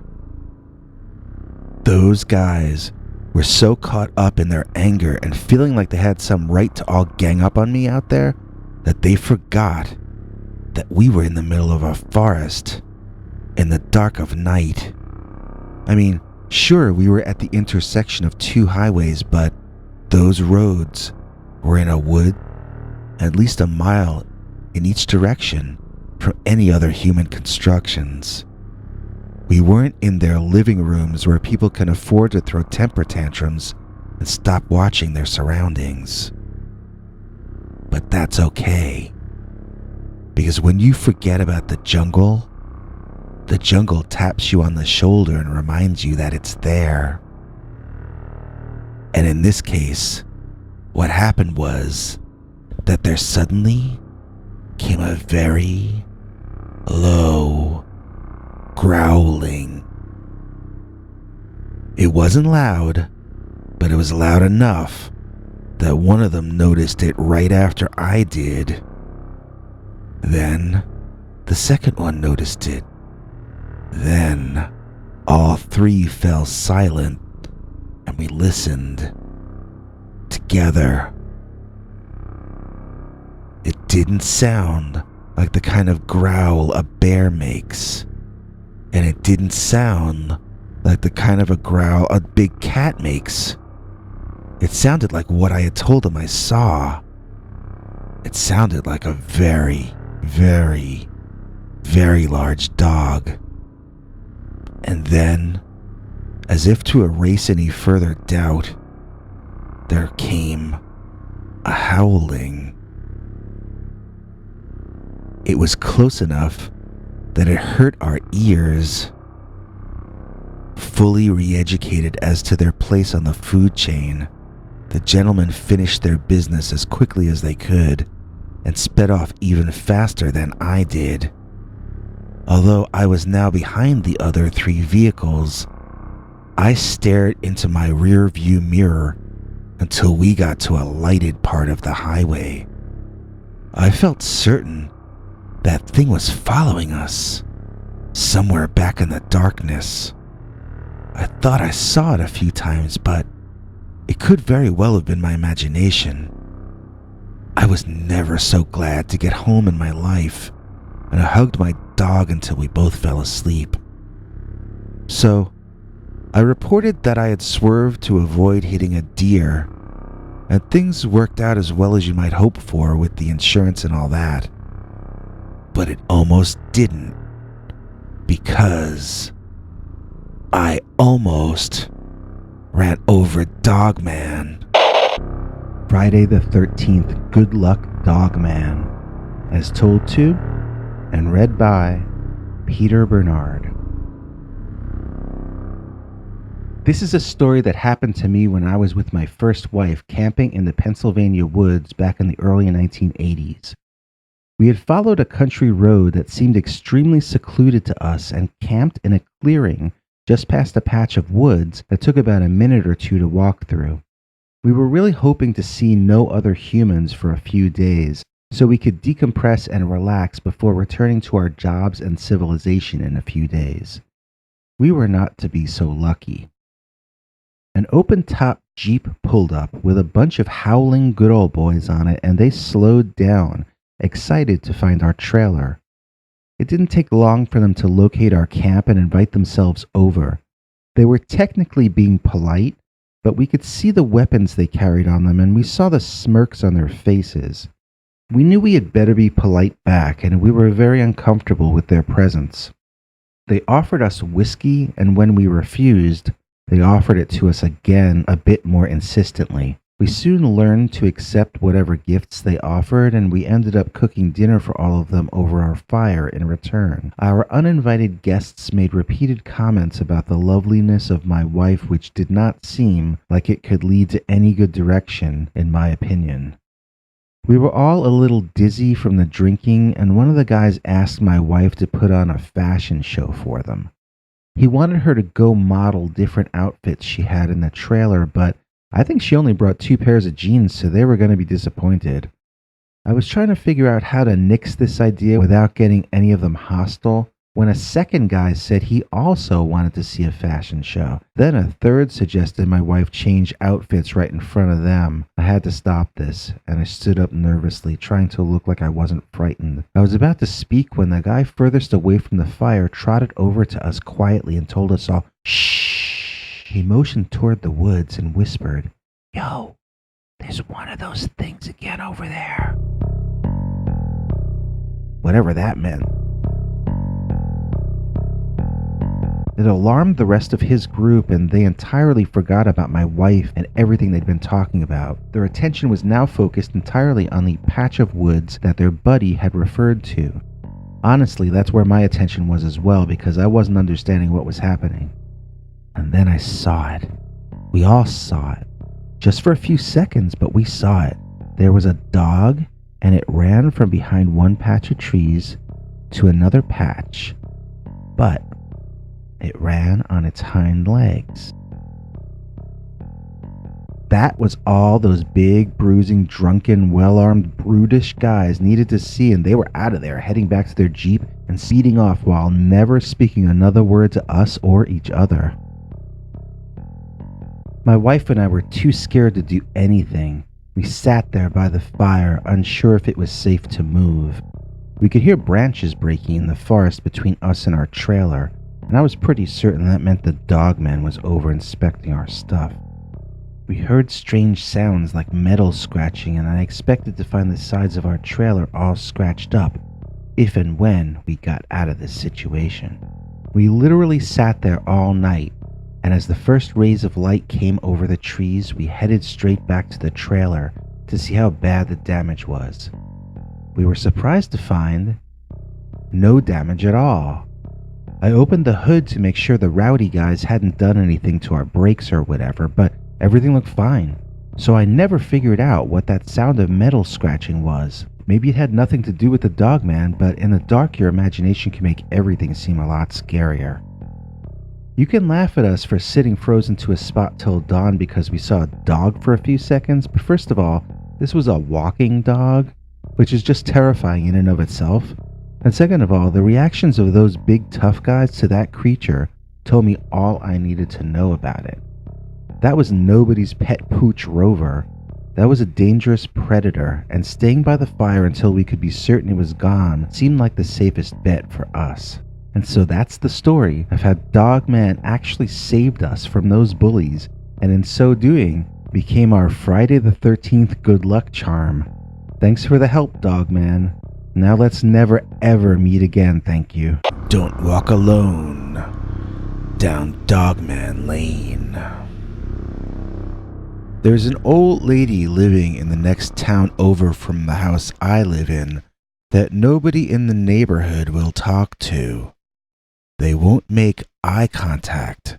Those guys were so caught up in their anger and feeling like they had some right to all gang up on me out there that they forgot that we were in the middle of a forest in the dark of night. I mean, sure, we were at the intersection of two highways, but those roads were in a wood at least a mile in each direction from any other human constructions. We weren't in their living rooms where people can afford to throw temper tantrums and stop watching their surroundings. But that's okay, because when you forget about the jungle taps you on the shoulder and reminds you that it's there. And in this case, what happened was that there suddenly came a very low growling. It wasn't loud, but it was loud enough that one of them noticed it right after I did. Then the second one noticed it. Then all three fell silent and we listened together. It didn't sound like the kind of growl a bear makes, and it didn't sound like the kind of a growl a big cat makes. It sounded like what I had told him I saw. It sounded like a very, very, very large dog. And then, as if to erase any further doubt, there came a howling. It was close enough that it hurt our ears. Fully re-educated as to their place on the food chain, the gentlemen finished their business as quickly as they could and sped off even faster than I did. Although I was now behind the other three vehicles, I stared into my rear view mirror until we got to a lighted part of the highway. I felt certain that thing was following us, somewhere back in the darkness. I thought I saw it a few times, but it could very well have been my imagination. I was never so glad to get home in my life, and I hugged my dog until we both fell asleep. So, I reported that I had swerved to avoid hitting a deer, and things worked out as well as you might hope for with the insurance and all that. But it almost didn't, because I almost ran over Dogman. Friday the 13th, good luck Dogman, as told to and read by Peter Bernard. This is a story that happened to me when I was with my first wife camping in the Pennsylvania woods back in the early 1980s. We had followed a country road that seemed extremely secluded to us and camped in a clearing just past a patch of woods that took about a minute or two to walk through. We were really hoping to see no other humans for a few days, so we could decompress and relax before returning to our jobs and civilization in a few days. We were not to be so lucky. An open-top Jeep pulled up with a bunch of howling good old boys on it, and they slowed down, excited to find our trailer. It didn't take long for them to locate our camp and invite themselves over. They were technically being polite, but we could see the weapons they carried on them, and we saw the smirks on their faces. We knew we had better be polite back, and we were very uncomfortable with their presence. They offered us whiskey, and when we refused, they offered it to us again a bit more insistently. We soon learned to accept whatever gifts they offered, and we ended up cooking dinner for all of them over our fire in return. Our uninvited guests made repeated comments about the loveliness of my wife, which did not seem like it could lead to any good direction, in my opinion. We were all a little dizzy from the drinking, and one of the guys asked my wife to put on a fashion show for them. He wanted her to go model different outfits she had in the trailer, but I think she only brought 2 pairs of jeans, so they were going to be disappointed. I was trying to figure out how to nix this idea without getting any of them hostile, when a second guy said he also wanted to see a fashion show. Then a third suggested my wife change outfits right in front of them. I had to stop this, and I stood up nervously, trying to look like I wasn't frightened. I was about to speak when the guy furthest away from the fire trotted over to us quietly and told us all, "Shh." He motioned toward the woods and whispered, "Yo, there's one of those things again over there." Whatever that meant. It alarmed the rest of his group, and they entirely forgot about my wife and everything they'd been talking about. Their attention was now focused entirely on the patch of woods that their buddy had referred to. Honestly, that's where my attention was as well, because I wasn't understanding what was happening. And then I saw it. We all saw it. Just for a few seconds, but we saw it. There was a dog, and it ran from behind one patch of trees to another patch. But it ran on its hind legs. That was all those big, bruising, drunken, well-armed, brutish guys needed to see, and they were out of there, heading back to their Jeep and speeding off while never speaking another word to us or each other. My wife and I were too scared to do anything. We sat there by the fire, unsure if it was safe to move. We could hear branches breaking in the forest between us and our trailer, and I was pretty certain that meant the Dogman was over inspecting our stuff. We heard strange sounds like metal scratching, and I expected to find the sides of our trailer all scratched up, if and when we got out of this situation. We literally sat there all night, and as the first rays of light came over the trees, we headed straight back to the trailer to see how bad the damage was. We were surprised to find no damage at all. I opened the hood to make sure the rowdy guys hadn't done anything to our brakes or whatever, but everything looked fine. So I never figured out what that sound of metal scratching was. Maybe it had nothing to do with the Dogman, but in the dark your imagination can make everything seem a lot scarier. You can laugh at us for sitting frozen to a spot till dawn because we saw a dog for a few seconds, but first of all, this was a walking dog, which is just terrifying in and of itself. And second of all, the reactions of those big tough guys to that creature told me all I needed to know about it. That was nobody's pet pooch Rover. That was a dangerous predator, and staying by the fire until we could be certain it was gone seemed like the safest bet for us. And so that's the story of how Dogman actually saved us from those bullies, and in so doing, became our Friday the 13th good luck charm. Thanks for the help, Dogman. Now let's never ever meet again, thank you. Don't walk alone down Dogman Lane. There's an old lady living in the next town over from the house I live in that nobody in the neighborhood will talk to. They won't make eye contact,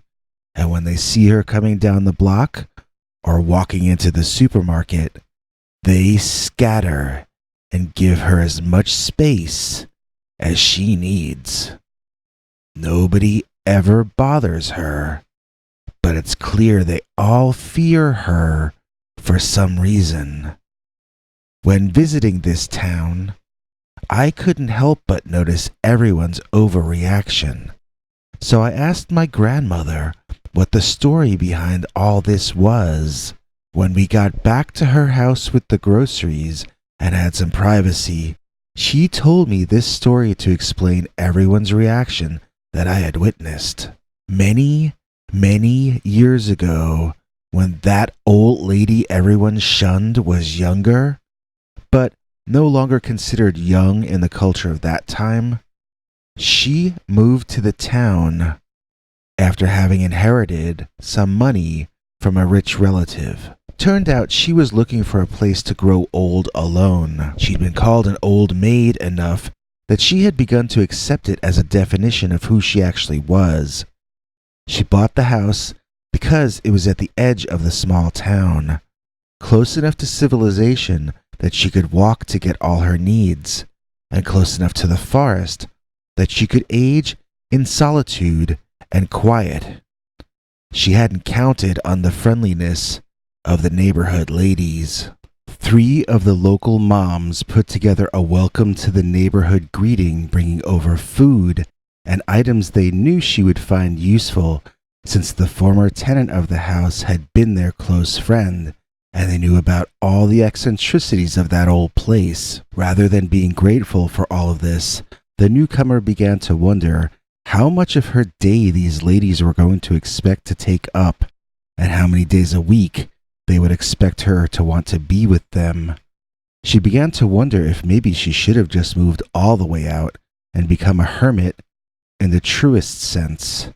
and when they see her coming down the block or walking into the supermarket, they scatter and give her as much space as she needs. Nobody ever bothers her, but it's clear they all fear her for some reason. When visiting this town, I couldn't help but notice everyone's overreaction. So I asked my grandmother what the story behind all this was. When we got back to her house with the groceries and had some privacy, she told me this story to explain everyone's reaction that I had witnessed. Many years ago, when that old lady everyone shunned was younger, but no longer considered young in the culture of that time, she moved to the town after having inherited some money from a rich relative. Turned out she was looking for a place to grow old alone. She'd been called an old maid enough that she had begun to accept it as a definition of who she actually was. She bought the house because it was at the edge of the small town, close enough to civilization that she could walk to get all her needs, and close enough to the forest that she could age in solitude and quiet. She hadn't counted on the friendliness of the neighborhood ladies. 3 of the local moms put together a welcome to the neighborhood greeting, bringing over food and items they knew she would find useful, since the former tenant of the house had been their close friend, and they knew about all the eccentricities of that old place. Rather than being grateful for all of this, the newcomer began to wonder how much of her day these ladies were going to expect to take up, and how many days a week they would expect her to want to be with them. She began to wonder if maybe she should have just moved all the way out and become a hermit in the truest sense.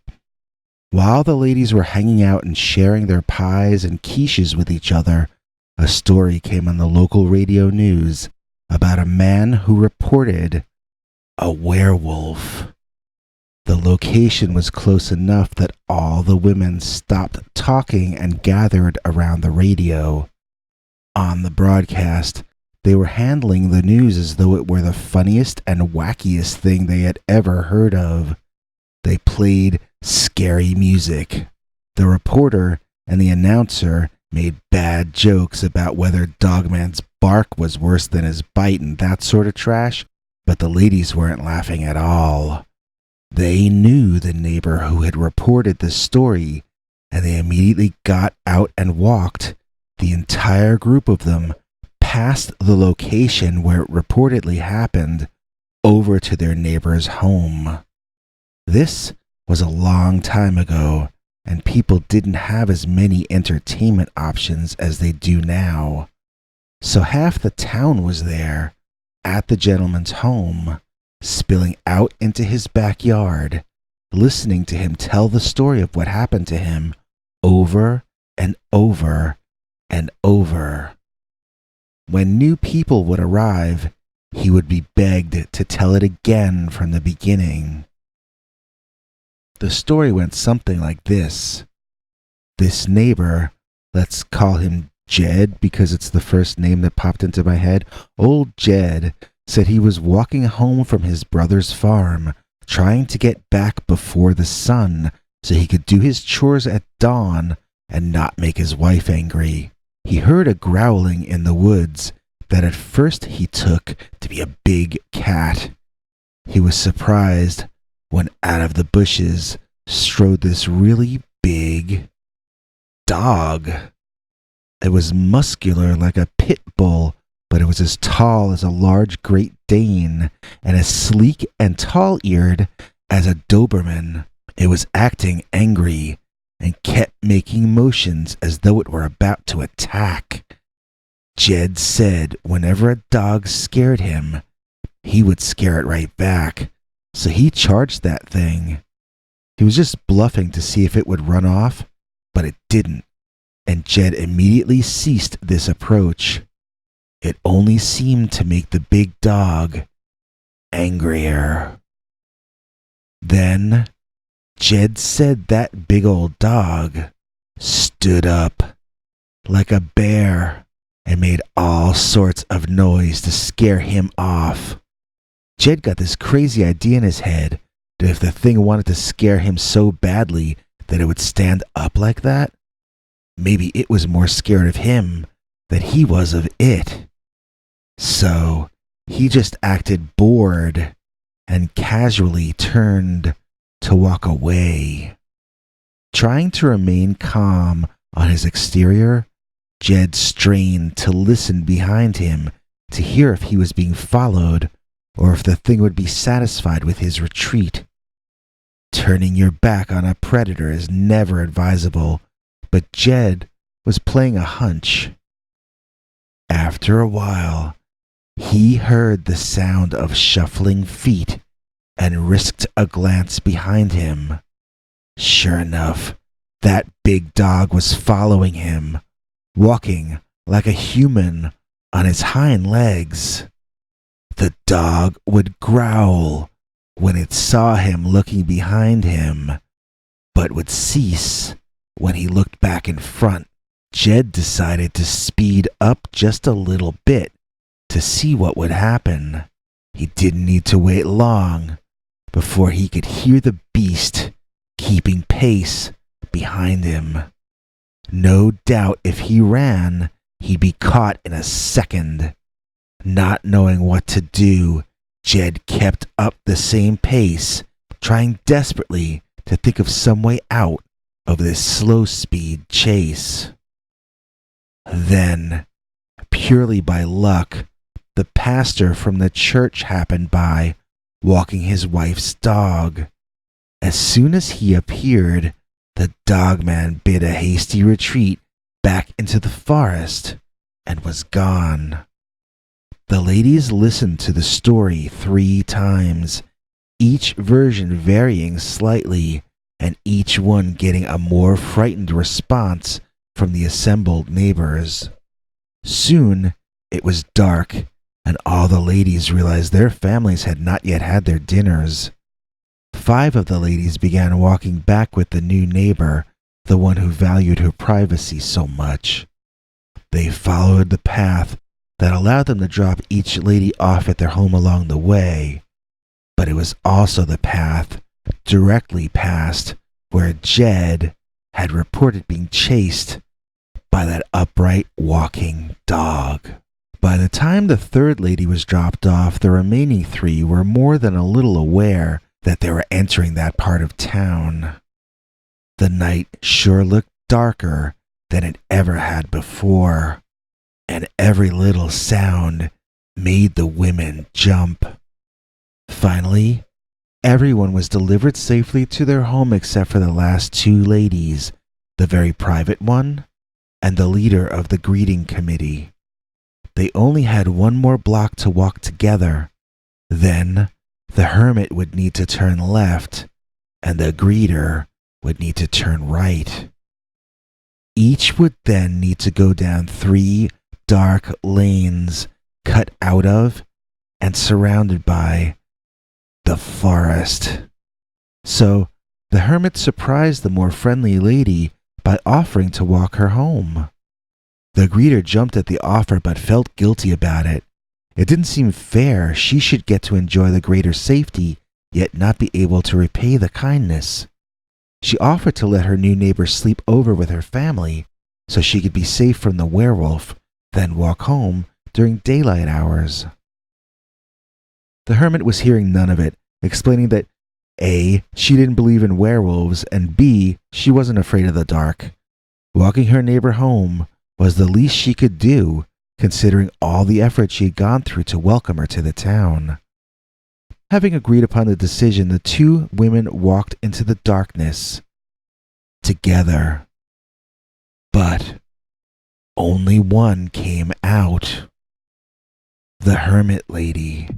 While the ladies were hanging out and sharing their pies and quiches with each other, a story came on the local radio news about a man who reported a werewolf. The location was close enough that all the women stopped talking and gathered around the radio. On the broadcast, they were handling the news as though it were the funniest and wackiest thing they had ever heard of. They played scary music. The reporter and the announcer made bad jokes about whether Dogman's bark was worse than his bite and that sort of trash, but the ladies weren't laughing at all. They knew the neighbor who had reported the story, and they immediately got out and walked, the entire group of them, past the location where it reportedly happened, over to their neighbor's home. This was a long time ago, and people didn't have as many entertainment options as they do now. So half the town was there, at the gentleman's home, spilling out into his backyard, listening to him tell the story of what happened to him over and over and over. When new people would arrive, he would be begged to tell it again from the beginning. The story went something like this. This neighbor, let's call him Jed because it's the first name that popped into my head. Old Jed said he was walking home from his brother's farm, trying to get back before the sun so he could do his chores at dawn and not make his wife angry. He heard a growling in the woods that at first he took to be a big cat. He was surprised when out of the bushes strode this really big dog. It was muscular like a pit bull, but it was as tall as a large Great Dane and as sleek and tall-eared as a Doberman. It was acting angry and kept making motions as though it were about to attack. Jed said whenever a dog scared him, he would scare it right back, so he charged that thing. He was just bluffing to see if it would run off, but it didn't. and Jed immediately ceased this approach. It only seemed to make the big dog angrier. Then Jed said that big old dog stood up like a bear and made all sorts of noise to scare him off. Jed got this crazy idea in his head that if the thing wanted to scare him so badly that it would stand up like that, maybe it was more scared of him than he was of it. So he just acted bored and casually turned to walk away. Trying to remain calm on his exterior, Jed strained to listen behind him to hear if he was being followed or if the thing would be satisfied with his retreat. Turning your back on a predator is never advisable, but Jed was playing a hunch. After a while, he heard the sound of shuffling feet and risked a glance behind him. Sure enough, that big dog was following him, walking like a human on his hind legs. The dog would growl when it saw him looking behind him, but would cease when he looked back in front. Jed decided to speed up just a little bit to see what would happen. He didn't need to wait long before he could hear the beast keeping pace behind him. No doubt if he ran, he'd be caught in a second. Not knowing what to do, Jed kept up the same pace, trying desperately to think of some way out of this slow-speed chase. Then, purely by luck, the pastor from the church happened by, walking his wife's dog. As soon as he appeared, the dogman bid a hasty retreat back into the forest and was gone. The ladies listened to the story 3 times, each version varying slightly, and each one getting a more frightened response from the assembled neighbors. Soon it was dark, and all the ladies realized their families had not yet had their dinners. 5 of the ladies began walking back with the new neighbor, the one who valued her privacy so much. They followed the path that allowed them to drop each lady off at their home along the way, but it was also the path directly past where Jed had reported being chased by that upright walking dog. By the time the 3rd lady was dropped off, the remaining 3 were more than a little aware that they were entering that part of town. The night sure looked darker than it ever had before, and every little sound made the women jump. Finally, everyone was delivered safely to their home except for the last 2 ladies, the very private one and the leader of the greeting committee. They only had 1 more block to walk together. Then the hermit would need to turn left, and the greeter would need to turn right. Each would then need to go down 3 dark lanes cut out of and surrounded by the forest. So the hermit surprised the more friendly lady by offering to walk her home. The greeter jumped at the offer but felt guilty about it. It didn't seem fair she should get to enjoy the greater safety, yet not be able to repay the kindness. She offered to let her new neighbor sleep over with her family so she could be safe from the werewolf, then walk home during daylight hours. The hermit was hearing none of it, explaining that A, she didn't believe in werewolves, and B, she wasn't afraid of the dark. Walking her neighbor home was the least she could do, considering all the effort she had gone through to welcome her to the town. Having agreed upon the decision, the 2 women walked into the darkness together. But only one came out. The hermit lady.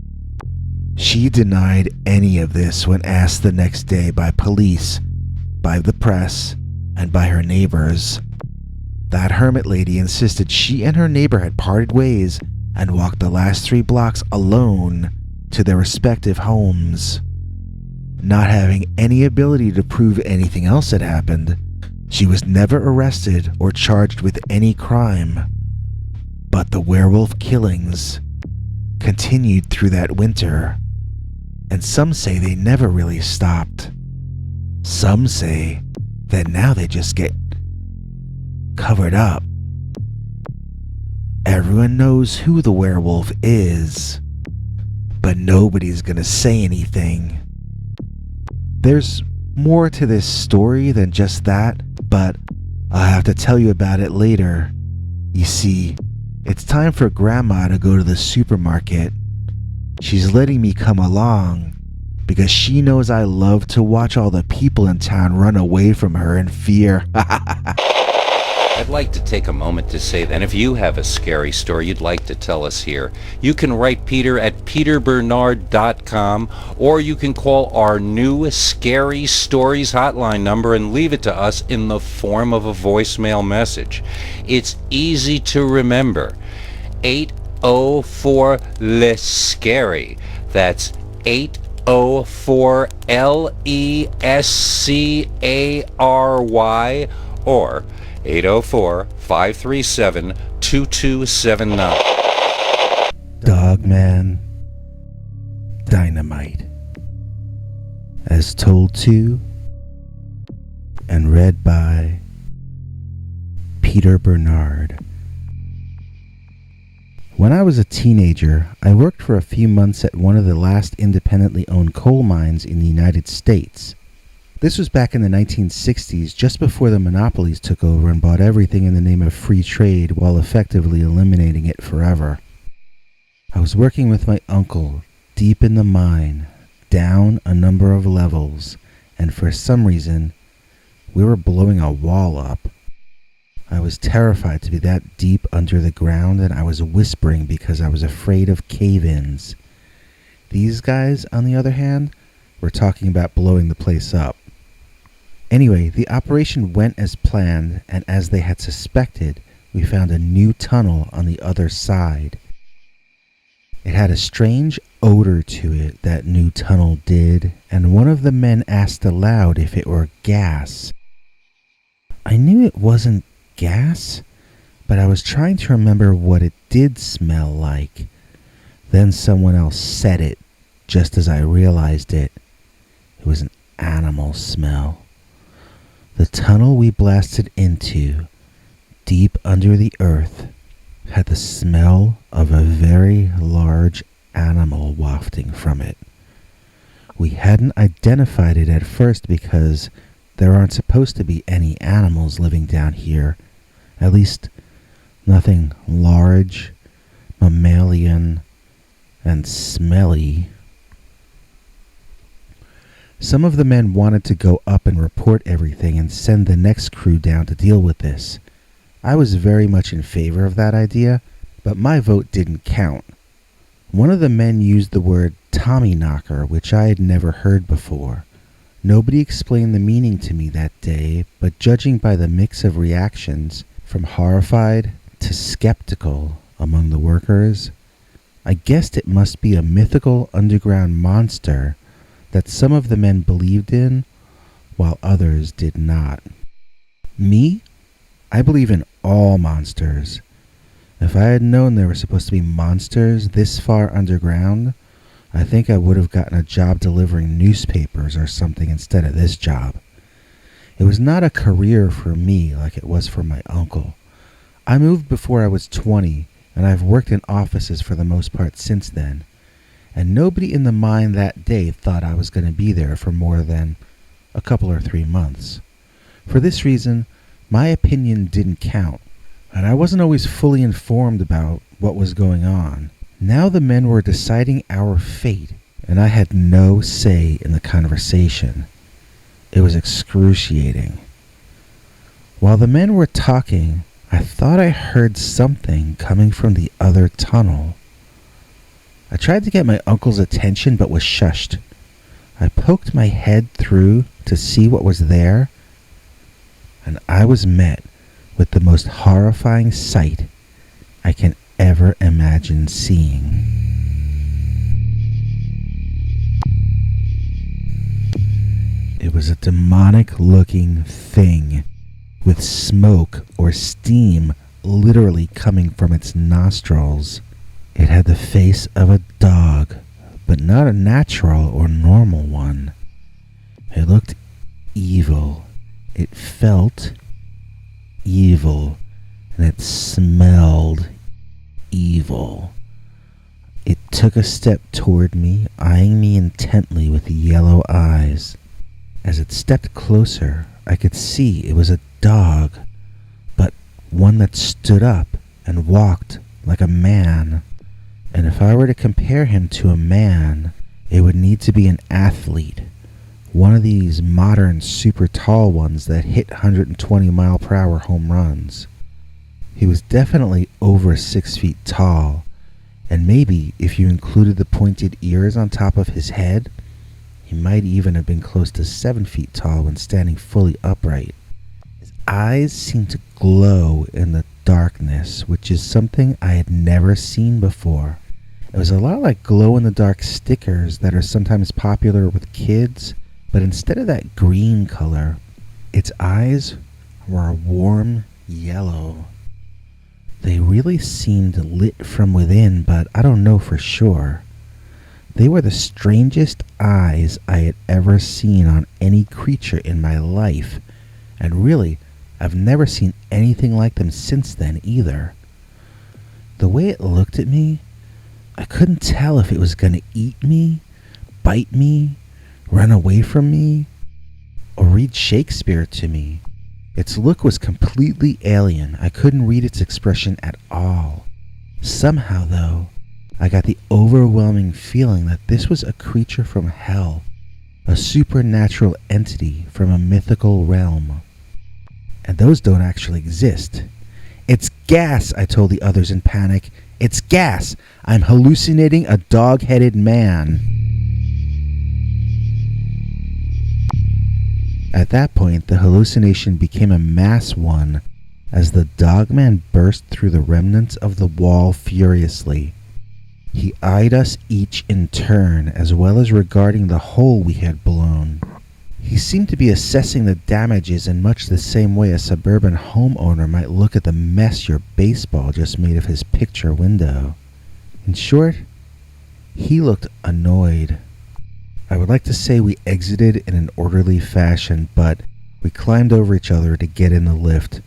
She denied any of this when asked the next day by police, by the press, and by her neighbors. That hermit lady insisted she and her neighbor had parted ways and walked the last 3 blocks alone to their respective homes. Not having any ability to prove anything else had happened, she was never arrested or charged with any crime. But the werewolf killings continued through that winter, and some say they never really stopped. Some say that now they just get covered up. Everyone knows who the werewolf is, but nobody's gonna say anything. There's more to this story than just that, but I'll have to tell you about it later. You see, it's time for Grandma to go to the supermarket. She's letting me come along because she knows I love to watch all the people in town run away from her in fear. I'd like to take a moment to say that if you have a scary story you'd like to tell us here, you can write Peter at peterbernard.com, or you can call our new Scary Stories hotline number and leave it to us in the form of a voicemail message. It's easy to remember. 804-LESCARY. That's 804-LESCARY, or 804-537-2279. Dogman Dynamite. As told to and read by Peter Bernard. When I was a teenager, I worked for a few months at one of the last independently owned coal mines in the United States. This was back in the 1960s, just before the monopolies took over and bought everything in the name of free trade while effectively eliminating it forever. I was working with my uncle, deep in the mine, down a number of levels, and for some reason, we were blowing a wall up. I was terrified to be that deep under the ground, and I was whispering because I was afraid of cave-ins. These guys, on the other hand, were talking about blowing the place up. Anyway, the operation went as planned, and as they had suspected, we found a new tunnel on the other side. It had a strange odor to it, that new tunnel did, and one of the men asked aloud if it were gas. I knew it wasn't gas, but I was trying to remember what it did smell like. Then someone else said it, just as I realized it. It was an animal smell. The tunnel we blasted into, deep under the earth, had the smell of a very large animal wafting from it. We hadn't identified it at first because there aren't supposed to be any animals living down here, at least nothing large, mammalian, and smelly. Some of the men wanted to go up and report everything and send the next crew down to deal with this. I was very much in favor of that idea, but my vote didn't count. One of the men used the word Tommyknocker, which I had never heard before. Nobody explained the meaning to me that day, but judging by the mix of reactions, from horrified to skeptical among the workers, I guessed it must be a mythical underground monster that some of the men believed in, while others did not. Me? I believe in all monsters. If I had known there were supposed to be monsters this far underground, I think I would have gotten a job delivering newspapers or something instead of this job. It was not a career for me like it was for my uncle. I moved before I was 20, and I've worked in offices for the most part since then. And nobody in the mine that day thought I was going to be there for more than a couple or 3 months. For this reason, my opinion didn't count, and I wasn't always fully informed about what was going on. Now the men were deciding our fate, and I had no say in the conversation. It was excruciating. While the men were talking, I thought I heard something coming from the other tunnel. I tried to get my uncle's attention but was shushed. I poked my head through to see what was there, and I was met with the most horrifying sight I can ever imagine seeing. It was a demonic-looking thing with smoke or steam literally coming from its nostrils. It had the face of a dog, but not a natural or normal one. It looked evil. It felt evil. And it smelled evil. It took a step toward me, eyeing me intently with yellow eyes. As it stepped closer, I could see it was a dog, but one that stood up and walked like a man. And if I were to compare him to a man, it would need to be an athlete. One of these modern super tall ones that hit 120-mile-per-hour home runs. He was definitely over 6 feet tall, and maybe if you included the pointed ears on top of his head, he might even have been close to 7 feet tall when standing fully upright. His eyes seemed to glow in the darkness, which is something I had never seen before. It was a lot like glow-in-the-dark stickers that are sometimes popular with kids, but instead of that green color, its eyes were a warm yellow. They really seemed lit from within, but I don't know for sure. They were the strangest eyes I had ever seen on any creature in my life, and really, I've never seen anything like them since then either. The way it looked at me, I couldn't tell if it was going to eat me, bite me, run away from me, or read Shakespeare to me. Its look was completely alien. I couldn't read its expression at all. Somehow, though, I got the overwhelming feeling that this was a creature from hell, a supernatural entity from a mythical realm. And those don't actually exist. It's gas, I told the others in panic. It's gas! I'm hallucinating a dog-headed man. At that point, the hallucination became a mass one as the dogman burst through the remnants of the wall furiously. He eyed us each in turn, as well as regarding the hole we had blown. He seemed to be assessing the damages in much the same way a suburban homeowner might look at the mess your baseball just made of his picture window. In short, he looked annoyed. I would like to say we exited in an orderly fashion, but we climbed over each other to get in the lift.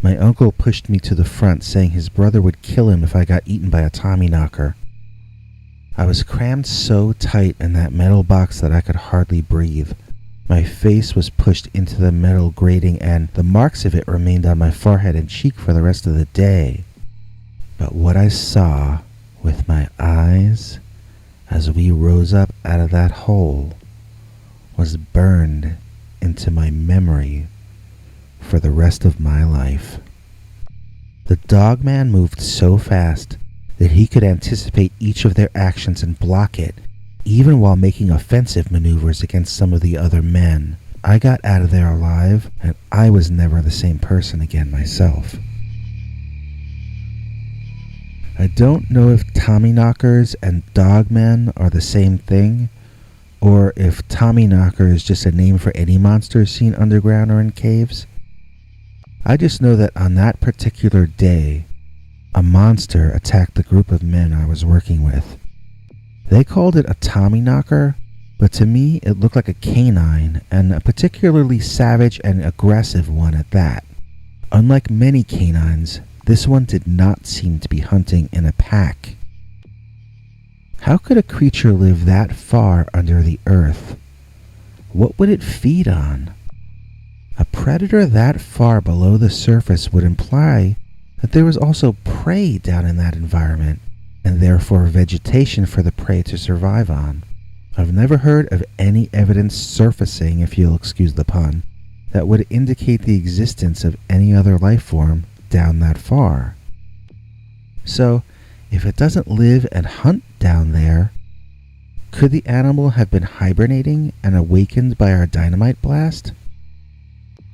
My uncle pushed me to the front, saying his brother would kill him if I got eaten by a Tommyknocker. I was crammed so tight in that metal box that I could hardly breathe. My face was pushed into the metal grating, and the marks of it remained on my forehead and cheek for the rest of the day. But what I saw with my eyes as we rose up out of that hole was burned into my memory for the rest of my life. The dogman moved so fast that he could anticipate each of their actions and block it, even while making offensive maneuvers against some of the other men. I got out of there alive, and I was never the same person again myself. I don't know if Tommyknockers and dogmen are the same thing, or if Tommyknocker is just a name for any monster seen underground or in caves. I just know that on that particular day, a monster attacked the group of men I was working with. They called it a Tommyknocker, but to me it looked like a canine, and a particularly savage and aggressive one at that. Unlike many canines, this one did not seem to be hunting in a pack. How could a creature live that far under the earth? What would it feed on? A predator that far below the surface would imply that there was also prey down in that environment, and therefore vegetation for the prey to survive on. I've never heard of any evidence surfacing, if you'll excuse the pun, that would indicate the existence of any other life form down that far. So, if it doesn't live and hunt down there, could the animal have been hibernating and awakened by our dynamite blast?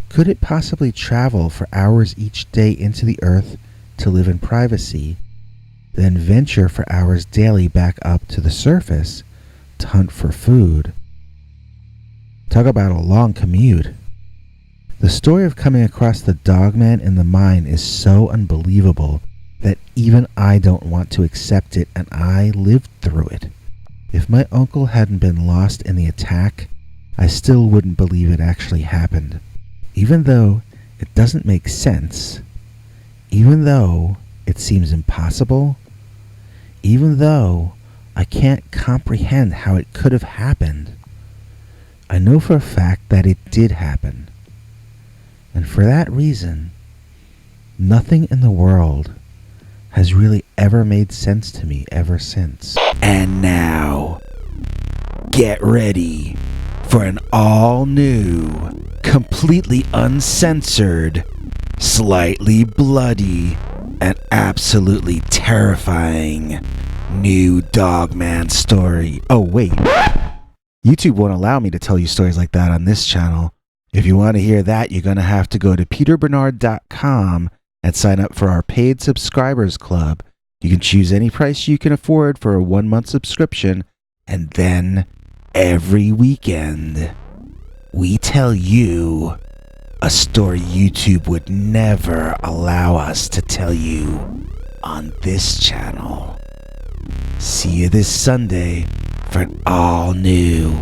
Could it possibly travel for hours each day into the earth to live in privacy, then venture for hours daily back up to the surface to hunt for food? Talk about a long commute. The story of coming across the Dogman in the mine is so unbelievable that even I don't want to accept it, and I lived through it. If my uncle hadn't been lost in the attack, I still wouldn't believe it actually happened. Even though it doesn't make sense, even though it seems impossible, even though I can't comprehend how it could have happened, I know for a fact that it did happen. And for that reason, nothing in the world has really ever made sense to me ever since. And now, get ready for an all-new, completely uncensored, slightly bloody, and absolutely terrifying new Dogman story. Oh wait, YouTube won't allow me to tell you stories like that on this channel. If you want to hear that, you're going to have to go to peterbernard.com and sign up for our paid subscribers club. You can choose any price you can afford for a 1-month subscription, and then every weekend we tell you a story YouTube would never allow us to tell you on this channel. See you this Sunday for an all-new,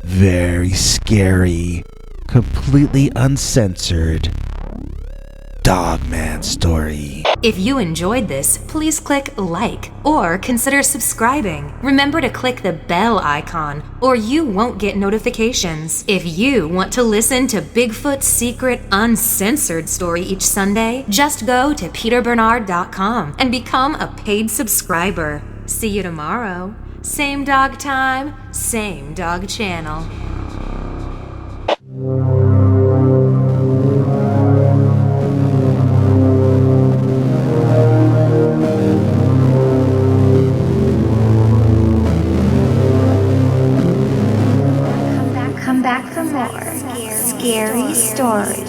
very scary, completely uncensored Dogman story. If you enjoyed this, please click like or consider subscribing. Remember to click the bell icon or you won't get notifications. If you want to listen to Bigfoot's secret uncensored story each Sunday, just go to peterbernard.com and become a paid subscriber. See you tomorrow. Same dog time, same dog channel. Come back for more scary stories.